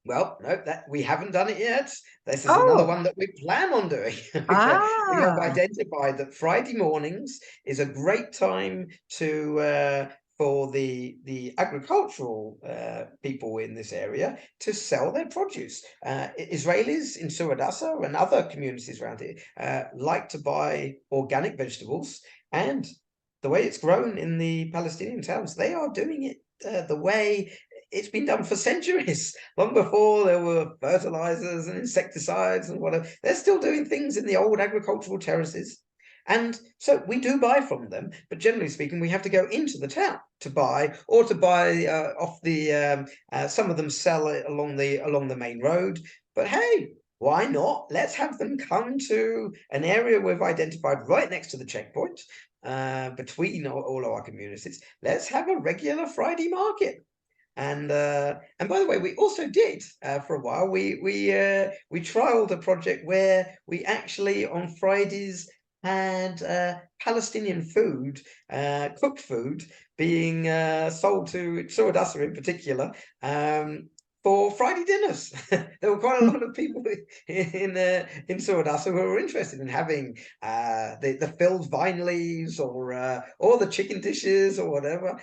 D: Well, no, that we haven't done it yet. This is another
A: Oh,
D: one that we plan on doing. We have
A: ah,
D: identified that Friday mornings is a great time to for the agricultural people in this area to sell their produce. Israelis in Suradasa and other communities around here like to buy organic vegetables, and the way it's grown in the Palestinian towns, they are doing it the way it's been done for centuries, long before there were fertilizers and insecticides and whatever. They're still doing things in the old agricultural terraces. And so we do buy from them, but generally speaking, we have to go into the town to buy, or to buy off the. Some of them sell it along the main road. But hey, why not? Let's have them come to an area we've identified right next to the checkpoint, between all our communities. Let's have a regular Friday market. And by the way, we also did for a while. We trialed a project where we actually on Fridays had Palestinian food, cooked food, being sold to Suadasa in particular. For Friday dinners. There were quite a lot of people in Suadasa who were interested in having the filled vine leaves or the chicken dishes or whatever.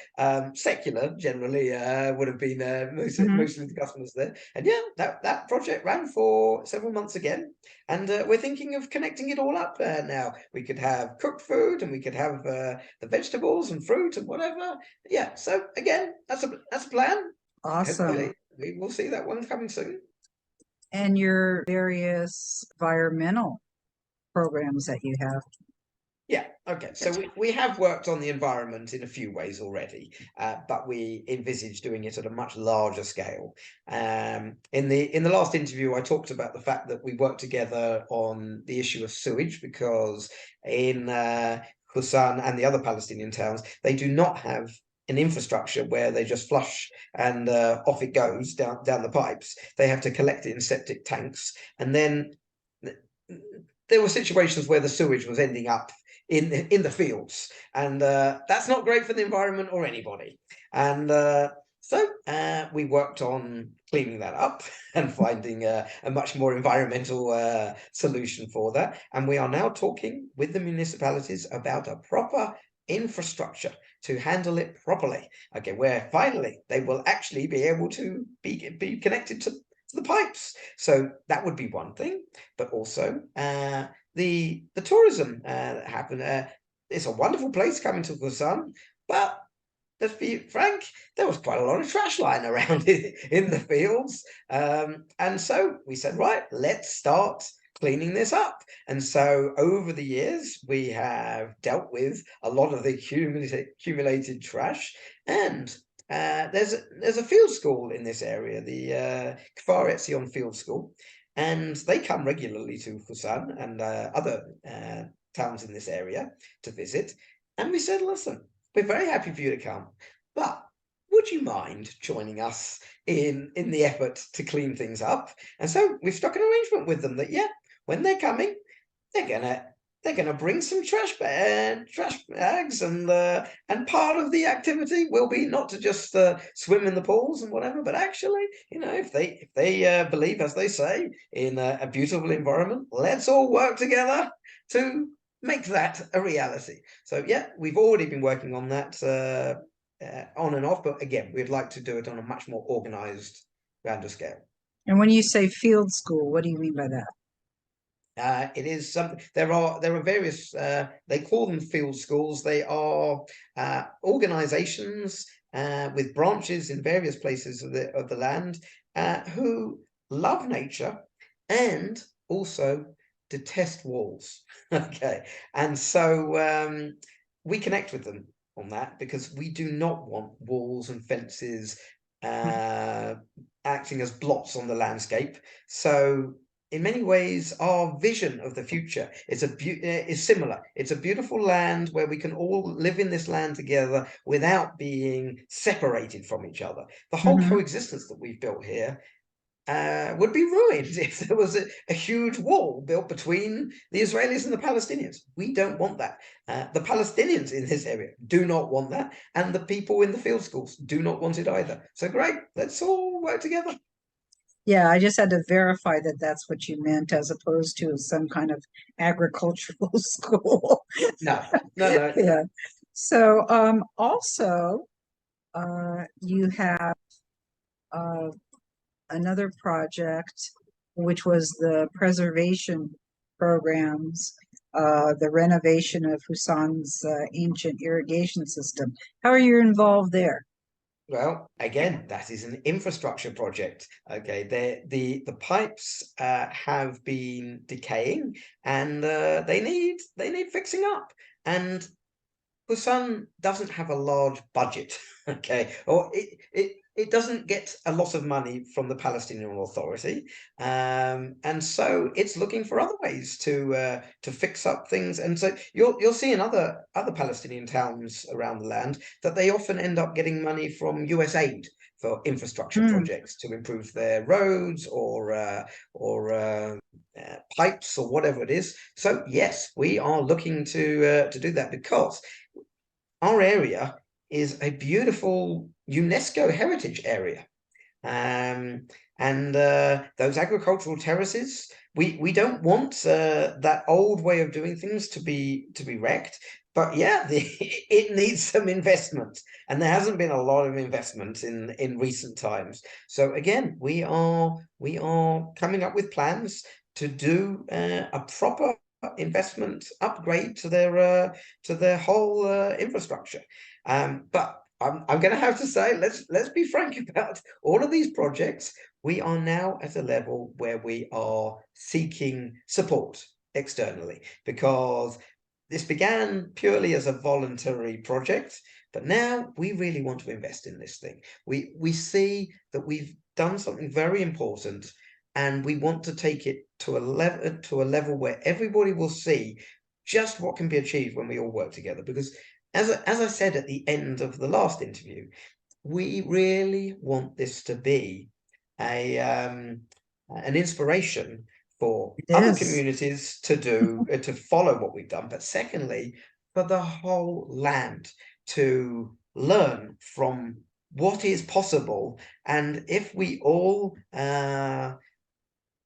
D: Secular generally would have been mostly the customers there. And yeah, that project ran for several months again. And we're thinking of connecting it all up now. We could have cooked food, and we could have the vegetables and fruit and whatever. Yeah, so again, that's a plan.
A: awesome.
D: Hopefully, we will see that one coming soon.
A: And your various environmental programs that you have.
D: Yeah, okay. So we have worked on the environment in a few ways already, but we envisage doing it at a much larger scale. In the last interview, I talked about the fact that we work together on the issue of sewage, because in Husan and the other Palestinian towns, they do not have an infrastructure where they just flush and off it goes down the pipes. They have to collect it in septic tanks, and then there were situations where the sewage was ending up in the fields, and that's not great for the environment or anybody. And so we worked on cleaning that up and finding a much more environmental solution for that. And we are now talking with the municipalities about a proper infrastructure to handle it properly. Okay, where finally they will actually be able to be connected to the pipes. So that would be one thing, but also the tourism that happened. It's a wonderful place coming to Busan, but let's be frank, there was quite a lot of trash lying around in the fields. And so we said, right, let's start cleaning this up. And so over the years, we have dealt with a lot of the accumulated trash. And there's a field school in this area, the Kfar Etzion Field School, and they come regularly to Busan and other towns in this area to visit. And we said, listen, we're very happy for you to come, but would you mind joining us in the effort to clean things up? And so we've struck an arrangement with them that, yeah, when they're coming, they're gonna bring some trash bags, and part of the activity will be not to just swim in the pools and whatever, but actually, if they believe, as they say, in a beautiful environment, let's all work together to make that a reality. So yeah, we've already been working on that on and off, but again, we'd like to do it on a much more organized, grander scale.
A: And when you say field school, what do you mean by that?
D: It is something. There are various. They call them field schools. They are organizations with branches in various places of the land who love nature and also detest walls. Okay, and so we connect with them on that, because we do not want walls and fences acting as blots on the landscape. So in many ways, our vision of the future is similar. It's a beautiful land where we can all live in this land together without being separated from each other. The whole coexistence that we've built here would be ruined if there was a huge wall built between the Israelis and the Palestinians. We don't want that. The Palestinians in this area do not want that, and the people in the field schools do not want it either. So great, let's all work together.
A: Yeah, I just had to verify that that's what you meant, as opposed to some kind of agricultural school.
D: No, no, no.
A: Yeah. So also you have another project, which was the preservation programs, the renovation of Hussein's ancient irrigation system. How are you involved there?
D: Well, again, that is an infrastructure project. Okay, the pipes have been decaying, and they need fixing up. And Busan doesn't have a large budget, okay, or it doesn't get a lot of money from the Palestinian Authority, and so it's looking for other ways to fix up things. And so you'll see in other Palestinian towns around the land that they often end up getting money from US aid for infrastructure projects to improve their roads or pipes or whatever it is. So yes, we are looking to do that, because our area is a beautiful UNESCO heritage area. And those agricultural terraces, we don't want that old way of doing things to be wrecked. But yeah, it needs some investment, and there hasn't been a lot of investment in recent times. So again, we are coming up with plans to do a proper investment upgrade to their whole infrastructure. But I'm going to have to say, let's be frank about all of these projects. We are now at a level where we are seeking support externally, because this began purely as a voluntary project, but now we really want to invest in this thing. We see that we've done something very important, and we want to take it to a level where everybody will see just what can be achieved when we all work together. Because as I said at the end of the last interview, we really want this to be an inspiration for other communities to follow what we've done, but secondly, for the whole land to learn from what is possible. And if we all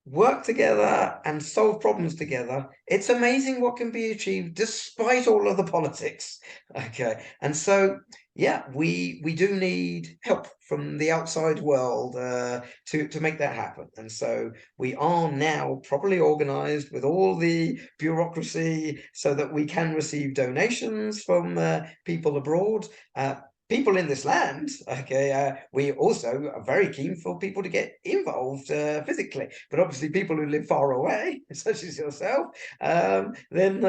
D: work together and solve problems together, it's amazing what can be achieved despite all of the politics. Okay, and so yeah, we do need help from the outside world to make that happen. And so we are now properly organized with all the bureaucracy so that we can receive donations from people abroad. People in this land, okay, we also are very keen for people to get involved physically, but obviously people who live far away, such as yourself, then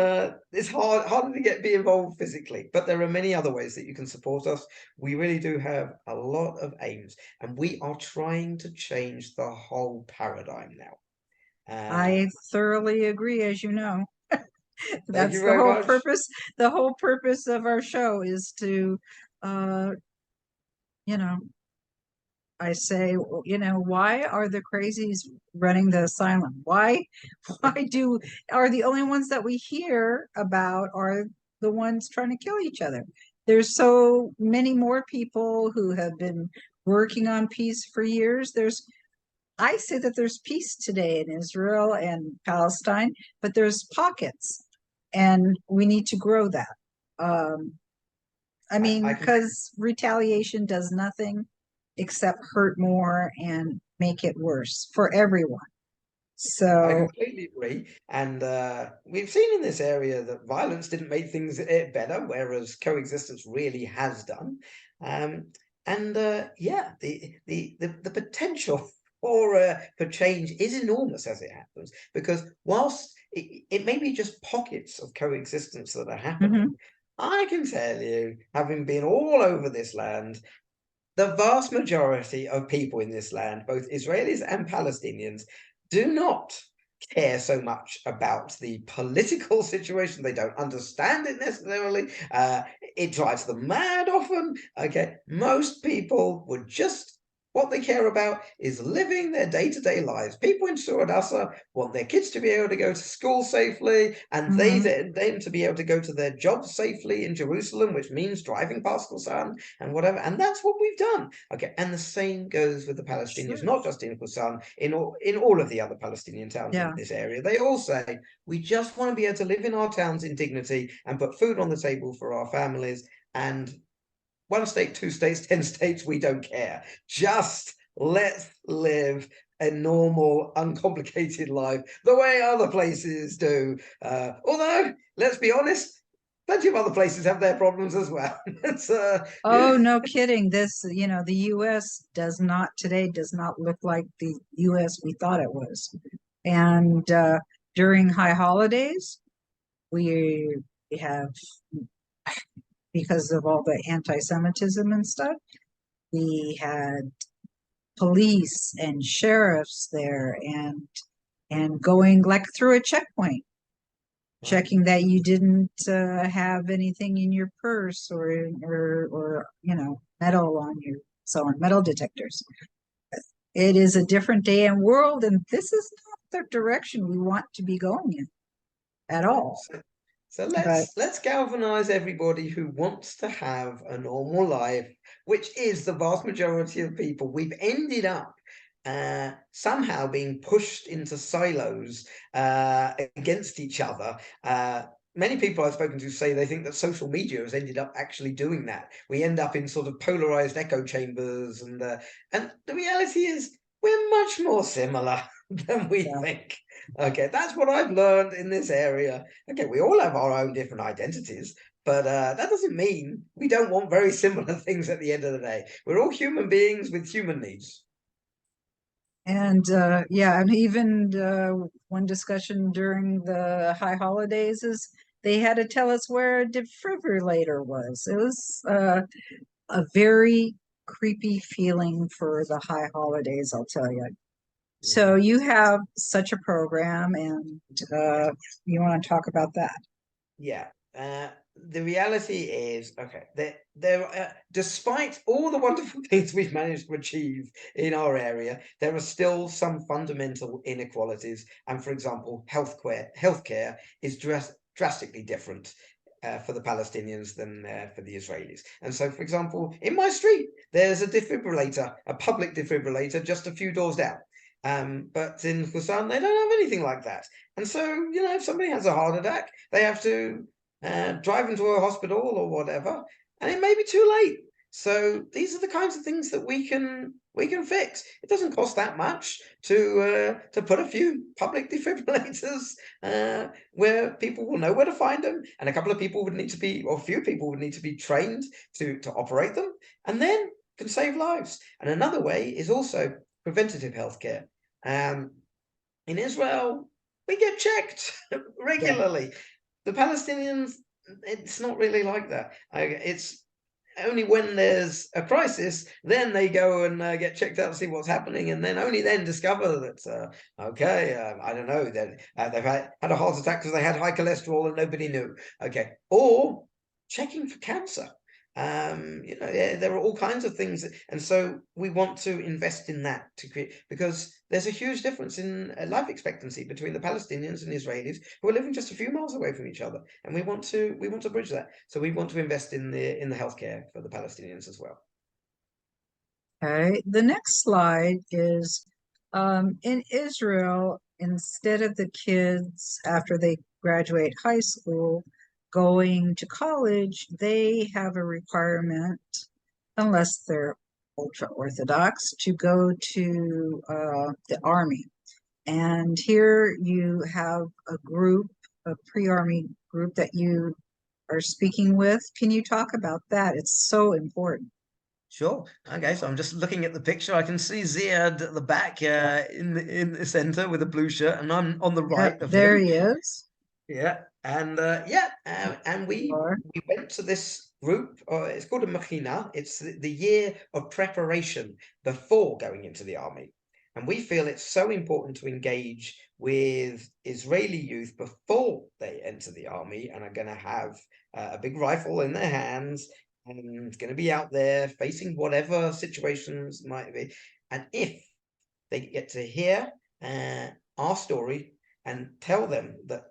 D: it's harder to be involved physically. But there are many other ways that you can support us. We really do have a lot of aims, and we are trying to change the whole paradigm now.
A: I thoroughly agree, as you know.
D: Thank you
A: That's the
D: very
A: whole
D: much.
A: purpose. The whole purpose of our show is to, you know, I say, why are the crazies running the asylum? Why are the only ones that we hear about are the ones trying to kill each other? There's so many more people who have been working on peace for years. I say that there's peace today in Israel and Palestine, but there's pockets, and we need to grow that. I mean, because retaliation does nothing except hurt more and make it worse for everyone. So
D: I completely agree. And we've seen in this area that violence didn't make things better, whereas coexistence really has done. Yeah, the potential for change is enormous as it happens, because whilst it may be just pockets of coexistence that are happening, I can tell you, having been all over this land, the vast majority of people in this land, both Israelis and Palestinians, do not care so much about the political situation. They don't understand it necessarily. It drives them mad often. Okay, most people would just, what they care about is living their day-to-day lives. People in Suradasa want their kids to be able to go to school safely, and they them to be able to go to their jobs safely in Jerusalem, which means driving past Khusan and whatever. And that's what we've done. Okay, and the same goes with the Palestinians, not just in Khusan, in all of the other Palestinian towns in this area. They all say, we just want to be able to live in our towns in dignity and put food on the table for our families. And 1 state, 2 states, 10 states, we don't care. Just let's live a normal, uncomplicated life the way other places do. Although, let's be honest, plenty of other places have their problems as well.
A: Oh, no kidding. This, the US does not look like the US we thought it was. And during high holidays, we have, because of all the anti-Semitism and stuff, we had police and sheriffs there and going like through a checkpoint, checking that you didn't have anything in your purse or metal on you, so on, metal detectors. It is a different day and world, and this is not the direction we want to be going in at all.
D: So let's galvanize everybody who wants to have a normal life, which is the vast majority of people. We've ended up somehow being pushed into silos against each other. Many people I've spoken to say they think that social media has ended up actually doing that. We end up in sort of polarized echo chambers, and the reality is we're much more similar than we think. Okay, that's what I've learned in this area. Okay, we all have our own different identities, but that doesn't mean we don't want very similar things at the end of the day. We're all human beings with human needs.
A: And and even one discussion during the high holidays is they had to tell us where a defibrillator was. It was a very creepy feeling for the high holidays, I'll tell you. So you have such a program, and you want to talk about that?
D: Yeah. The reality is, okay, there despite all the wonderful things we've managed to achieve in our area, there are still some fundamental inequalities. And for example, healthcare is drastically different for the Palestinians than for the Israelis. And so, for example, in my street, there's a defibrillator, a public defibrillator, just a few doors down. But in Khusan, they don't have anything like that. And so, if somebody has a heart attack, they have to drive into a hospital or whatever, and it may be too late. So these are the kinds of things that we can fix. It doesn't cost that much to put a few public defibrillators where people will know where to find them, and a couple of people would need to be, or a few people would need to be trained to operate them, and then can save lives. And another way is also preventative healthcare. In Israel, we get checked regularly. The Palestinians, it's not really like that. It's only when there's a crisis, then they go and get checked out to see what's happening, and then only then discover that, I don't know, that they've had a heart attack because they had high cholesterol and nobody knew. Okay, or checking for cancer. There are all kinds of things, and so we want to invest in that to create, because there's a huge difference in life expectancy between the Palestinians and Israelis who are living just a few miles away from each other, and we want to bridge that. So we want to invest in the healthcare for the Palestinians as well.
A: Okay, the next slide is in Israel, instead of the kids after they graduate high school going to college, they have a requirement, unless they're ultra-Orthodox, to go to the Army. And here you have a pre-Army group that you are speaking with. Can you talk about that? It's so important.
D: Sure. Okay, so I'm just looking at the picture. I can see Ziad at the back in the center with a blue shirt, and I'm on the right of him.
A: There he is.
D: Yeah, And and we went to this group. It's called a machina. It's the year of preparation before going into the army. And we feel it's so important to engage with Israeli youth before they enter the army and are going to have a big rifle in their hands and going to be out there facing whatever situations might be. And if they get to hear our story and tell them that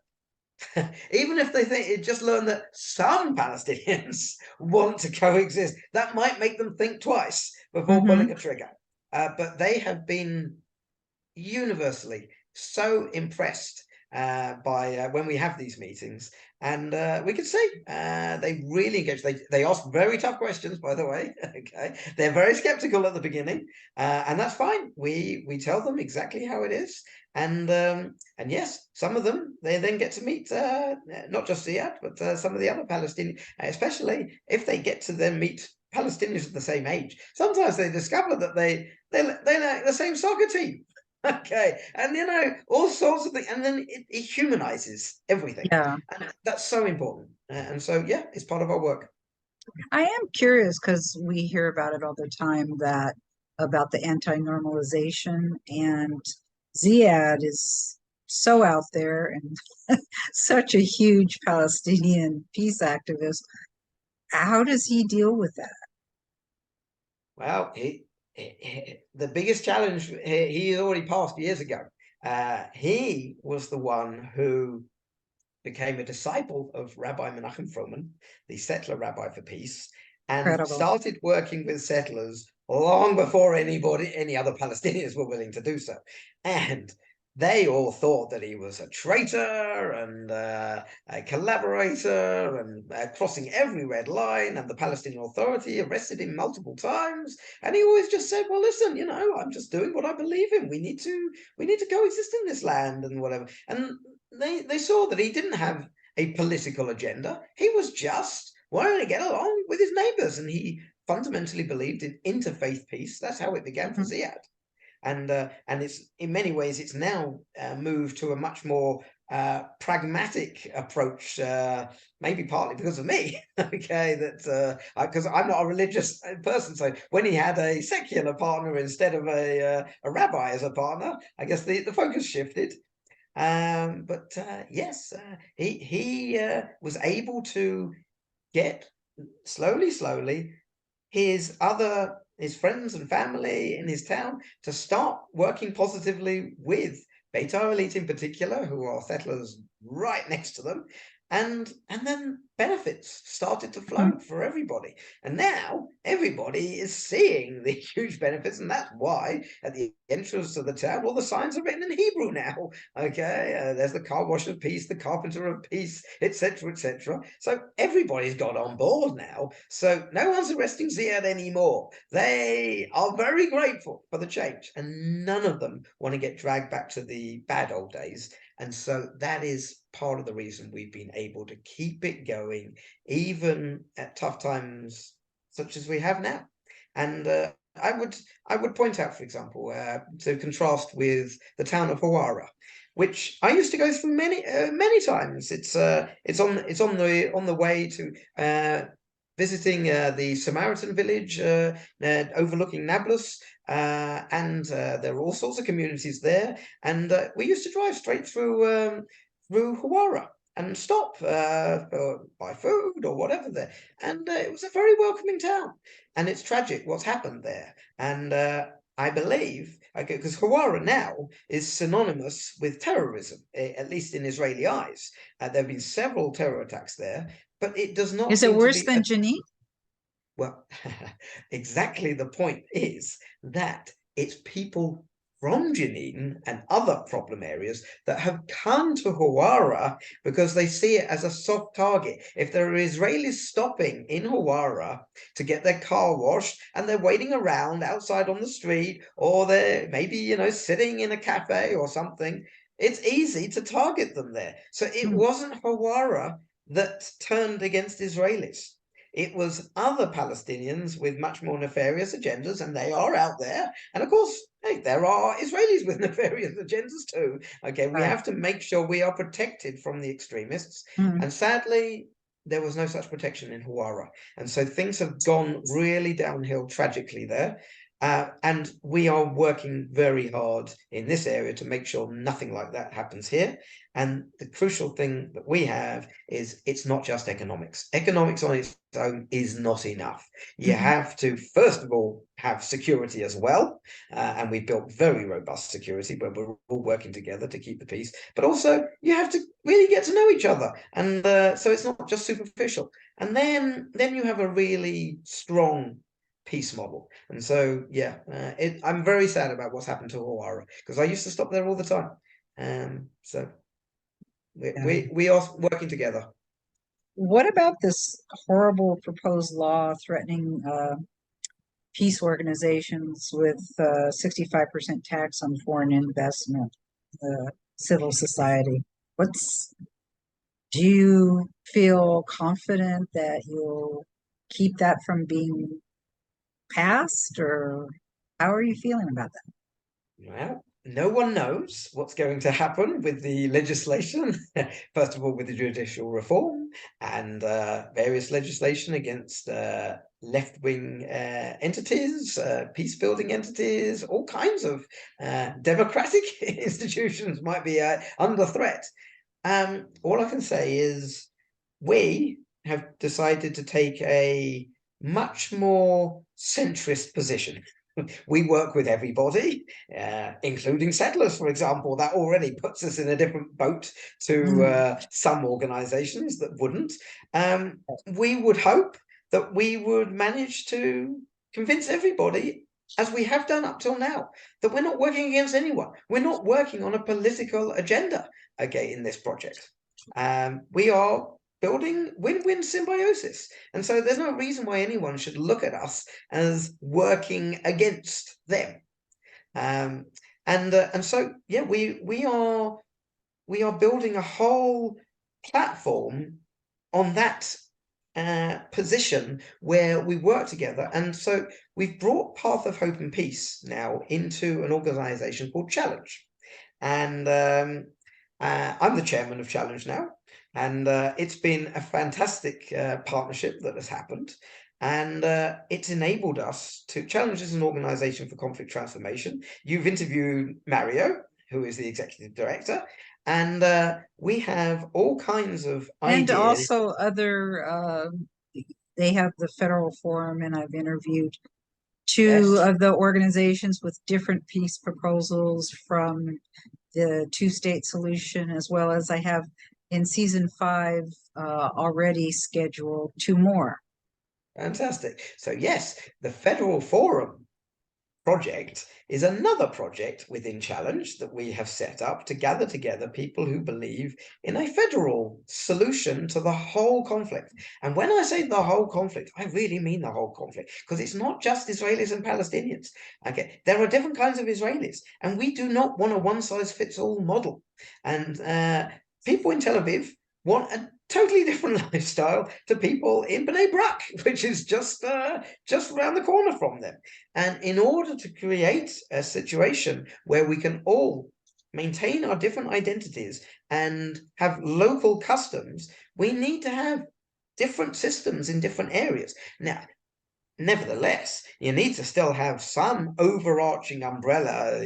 D: even if they think just learn that some Palestinians want to coexist, that might make them think twice before pulling a trigger. But they have been universally so impressed by when we have these meetings, and we can see they really engage. They ask very tough questions, by the way. Okay, they're very skeptical at the beginning, and that's fine. We tell them exactly how it is, and yes, some of them they then get to meet not just Ziad, but some of the other Palestinians, especially if they get to then meet Palestinians of the same age. Sometimes they discover that they like the same soccer team. Okay, and all sorts of things, and then it humanizes everything.
A: Yeah,
D: and that's so important. And so yeah, it's part of our work.
A: I am curious because we hear about it all the time that about the anti-normalization, and Ziad is so out there and such a huge Palestinian peace activist. How does he deal with that?
D: Well, the biggest challenge he already passed years ago. He was the one who became a disciple of Rabbi Menachem Froman, the settler rabbi for peace, and
A: Incredible.
D: started working with settlers long before any other Palestinians were willing to do so. And they all thought that he was a traitor and a collaborator and crossing every red line, and the Palestinian Authority arrested him multiple times. And he always just said, well, listen, I'm just doing what I believe in. We need to coexist in this land and whatever. And they saw that he didn't have a political agenda. He was just wanting to get along with his neighbors, and he fundamentally believed in interfaith peace. That's how it began for Ziad. And it's in many ways it's now moved to a much more pragmatic approach, maybe partly because of me. Okay, that because I'm not a religious person, so when he had a secular partner instead of a rabbi as a partner, I guess the focus shifted. But yes, he was able to get slowly his friends and family in his town to start working positively with Beit Elite in particular, who are settlers right next to them. And then benefits started to flow for everybody. And now everybody is seeing the huge benefits. And that's why at the entrance to the town, all the signs are written in Hebrew now. Okay, there's the car wash of peace, the carpenter of peace, etc., etc. So everybody's got on board now. So no one's arresting Ziad anymore. They are very grateful for the change. And none of them want to get dragged back to the bad old days. And so that is part of the reason we've been able to keep it going, even at tough times such as we have now. And I would point out, for example, to contrast with the town of Hawara, which I used to go through many times. It's on the way to visiting the Samaritan village overlooking Nablus, and there are all sorts of communities there. And we used to drive straight through Hawara and stop for buy food or whatever there. And it was a very welcoming town. And it's tragic what's happened there. And I believe, because Hawara now is synonymous with terrorism, at least in Israeli eyes. There have been several terror attacks there, but it does not.
A: Is it worse than Jenin?
D: Well, exactly the point is that it's people from Jenin and other problem areas that have come to Hawara because they see it as a soft target. If there are Israelis stopping in Hawara to get their car washed and they're waiting around outside on the street, or they're maybe, sitting in a cafe or something, it's easy to target them there. So it wasn't Hawara that turned against Israelis. It was other Palestinians with much more nefarious agendas, and they are out there. And of course, hey, there are Israelis with nefarious agendas too. Okay, we
A: Right.
D: have to make sure we are protected from the extremists.
A: Mhm.
D: And sadly, there was no such protection in Hawara. And so things have gone really downhill tragically there. And we are working very hard in this area to make sure nothing like that happens here. And the crucial thing that we have is it's not just economics. Economics on its own is not enough. You
A: Mhm.
D: have to, first of all, have security as well. And we've built very robust security where we're all working together to keep the peace. But also, you have to really get to know each other. And so it's not just superficial. And then you have a really strong peace model. And so, yeah, I'm very sad about what's happened to Hawara because I used to stop there all the time. So we are working together.
A: What about this horrible proposed law threatening peace organizations with 65% tax on foreign investment, civil society? Do you feel confident that you'll keep that from being passed, or how are you feeling about that?
D: Well, no one knows what's going to happen with the legislation. First of all, with the judicial reform and various legislation against left-wing entities, peace-building entities, all kinds of democratic institutions might be under threat. All I can say is we have decided to take a much more centrist position. We work with everybody, including settlers, for example. That already puts us in a different boat to some organizations that wouldn't. We would hope that we would manage to convince everybody, as we have done up till now, that we're not working against anyone. We're not working on a political agenda, okay, in this project. We are building win-win symbiosis. And so there's no reason why anyone should look at us as working against them. And so, yeah, we are building a whole platform on that position where we work together. And so we've brought Path of Hope and Peace now into an organization called Challenge. And I'm the chairman of Challenge now. And it's been a fantastic partnership that has happened. And it's enabled us to challenge as an organization for conflict transformation. You've interviewed Mario, who is the executive director, and we have all kinds of
A: And
D: ideas.
A: also other, they have the Federal Forum, and I've interviewed two
D: Yes.
A: of the organizations with different peace proposals from the two-state solution, as well as I have in season 5 already scheduled 2 more.
D: Fantastic. So yes, the Federal Forum project is another project within Challenge that we have set up to gather together people who believe in a federal solution to the whole conflict. And when I say the whole conflict, I really mean the whole conflict, because it's not just Israelis and Palestinians. Okay, there are different kinds of Israelis, and we do not want a one-size-fits-all model. And people in Tel Aviv want a totally different lifestyle to people in Bnei Brak, which is just around the corner from them. And in order to create a situation where we can all maintain our different identities and have local customs, we need to have different systems in different areas. Now, nevertheless, you need to still have some overarching umbrella,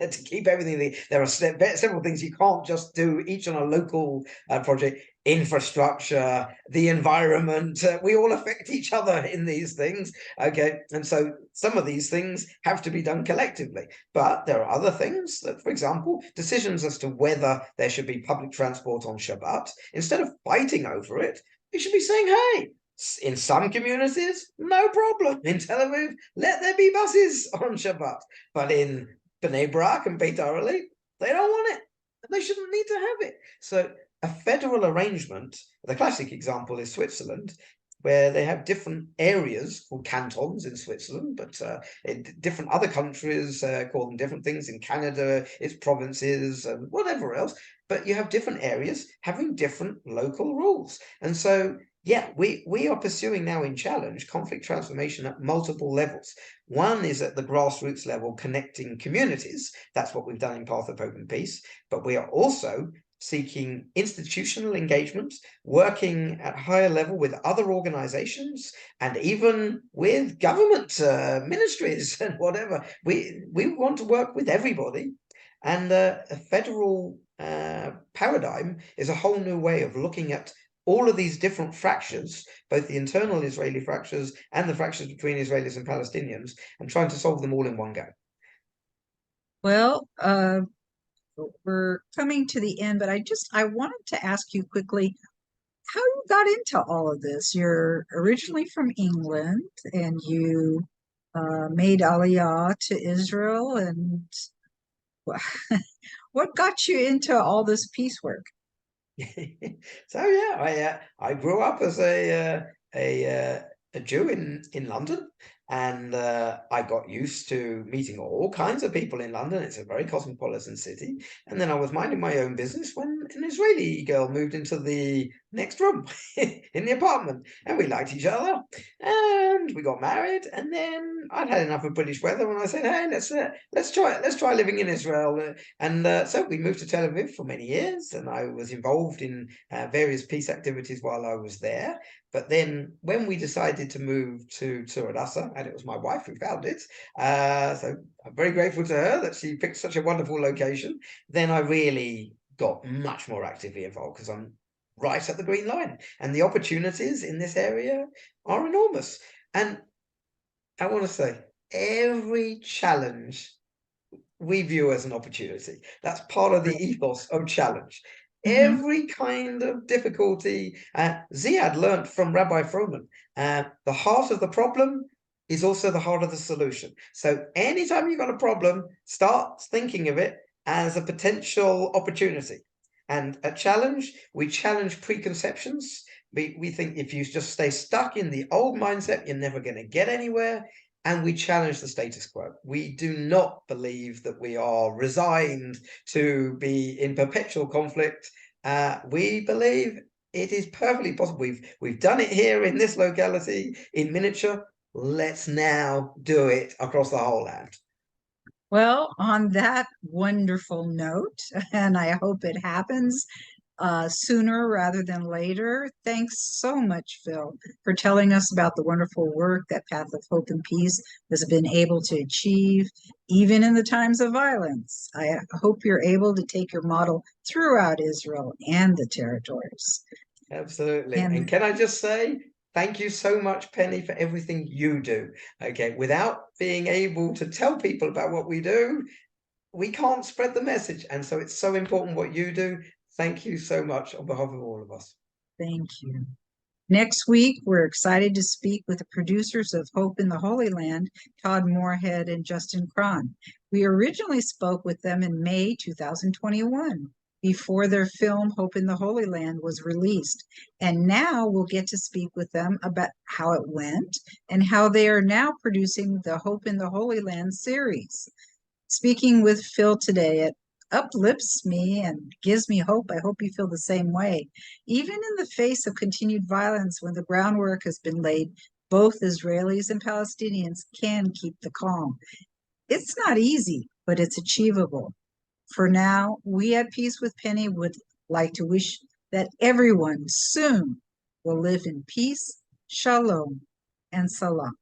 D: to keep everything. There are several things you can't just do each on a local project. Infrastructure, the environment, we all affect each other in these things. Okay, and so some of these things have to be done collectively. But there are other things that, for example, decisions as to whether there should be public transport on Shabbat, instead of fighting over it, we should be saying, hey, in some communities, no problem. In Tel Aviv, let there be buses on Shabbat. But in Bnei Brak and Beit Areli, they don't want it. They shouldn't need to have it. So a federal arrangement, the classic example is Switzerland, where they have different areas called cantons in Switzerland, but in different other countries call them different things. In Canada, it's provinces and whatever else. But you have different areas having different local rules. And so Yeah, we are pursuing now in Challenge conflict transformation at multiple levels. One is at the grassroots level, connecting communities. That's what we've done in Path of Hope and Peace. But we are also seeking institutional engagement, working at higher level with other organizations and even with government ministries and whatever. We want to work with everybody. And a federal paradigm is a whole new way of looking at all of these different fractures, both the internal Israeli fractures and the fractures between Israelis and Palestinians, and trying to solve them all in one go.
A: Well, we're coming to the end, but I wanted to ask you quickly how you got into all of this. You're originally from England and you made Aliyah to Israel, and what got you into all this peace work?
D: So yeah, I grew up as a Jew in London, and I got used to meeting all kinds of people in London. It's a very cosmopolitan city. And then I was minding my own business when an Israeli girl moved into the next room in the apartment, and we liked each other, and we got married. And then I'd had enough of British weather, and I said, "Hey, let's try living in Israel." And so we moved to Tel Aviv for many years, and I was involved in various peace activities while I was there. But then when we decided to move to Adassa, and it was my wife who found it, so I'm very grateful to her that she picked such a wonderful location, then I really got much more actively involved because I'm right at the green line. And the opportunities in this area are enormous. And I want to say, every challenge we view as an opportunity. That's part of the ethos of Challenge.
A: Mm-hmm.
D: Every kind of difficulty, Ziad learned from Rabbi Froman, the heart of the problem is also the heart of the solution. So anytime you've got a problem, start thinking of it as a potential opportunity. And at Challenge, we challenge preconceptions. We think if you just stay stuck in the old mindset, you're never going to get anywhere. And we challenge the status quo. We do not believe that we are resigned to be in perpetual conflict. We believe it is perfectly possible. We've done it here in this locality in miniature. Let's now do it across the whole land.
A: Well, on that wonderful note, and I hope it happens sooner rather than later. Thanks so much, Phil, for telling us about the wonderful work that Path of Hope and Peace has been able to achieve, even in the times of violence. I hope you're able to take your model throughout Israel and the territories.
D: Absolutely.
A: And
D: And can I just say, thank you so much, Penny, for everything you do. Okay, without being able to tell people about what we do, we can't spread the message. And so it's so important what you do. Thank you so much on behalf of all of us.
A: thank you. Next week, we're excited to speak with the producers of Hope in the Holy Land, Todd Moorhead and Justin Cron. We originally spoke with them in May 2021, before their film Hope in the Holy Land was released. And now we'll get to speak with them about how it went and how they are now producing the Hope in the Holy Land series. Speaking with Phil today, it uplifts me and gives me hope. I hope you feel the same way. Even in the face of continued violence, when the groundwork has been laid, both Israelis and Palestinians can keep the calm. It's not easy, but it's achievable. For now, we at Peace with Penny would like to wish that everyone soon will live in peace, shalom, and salam.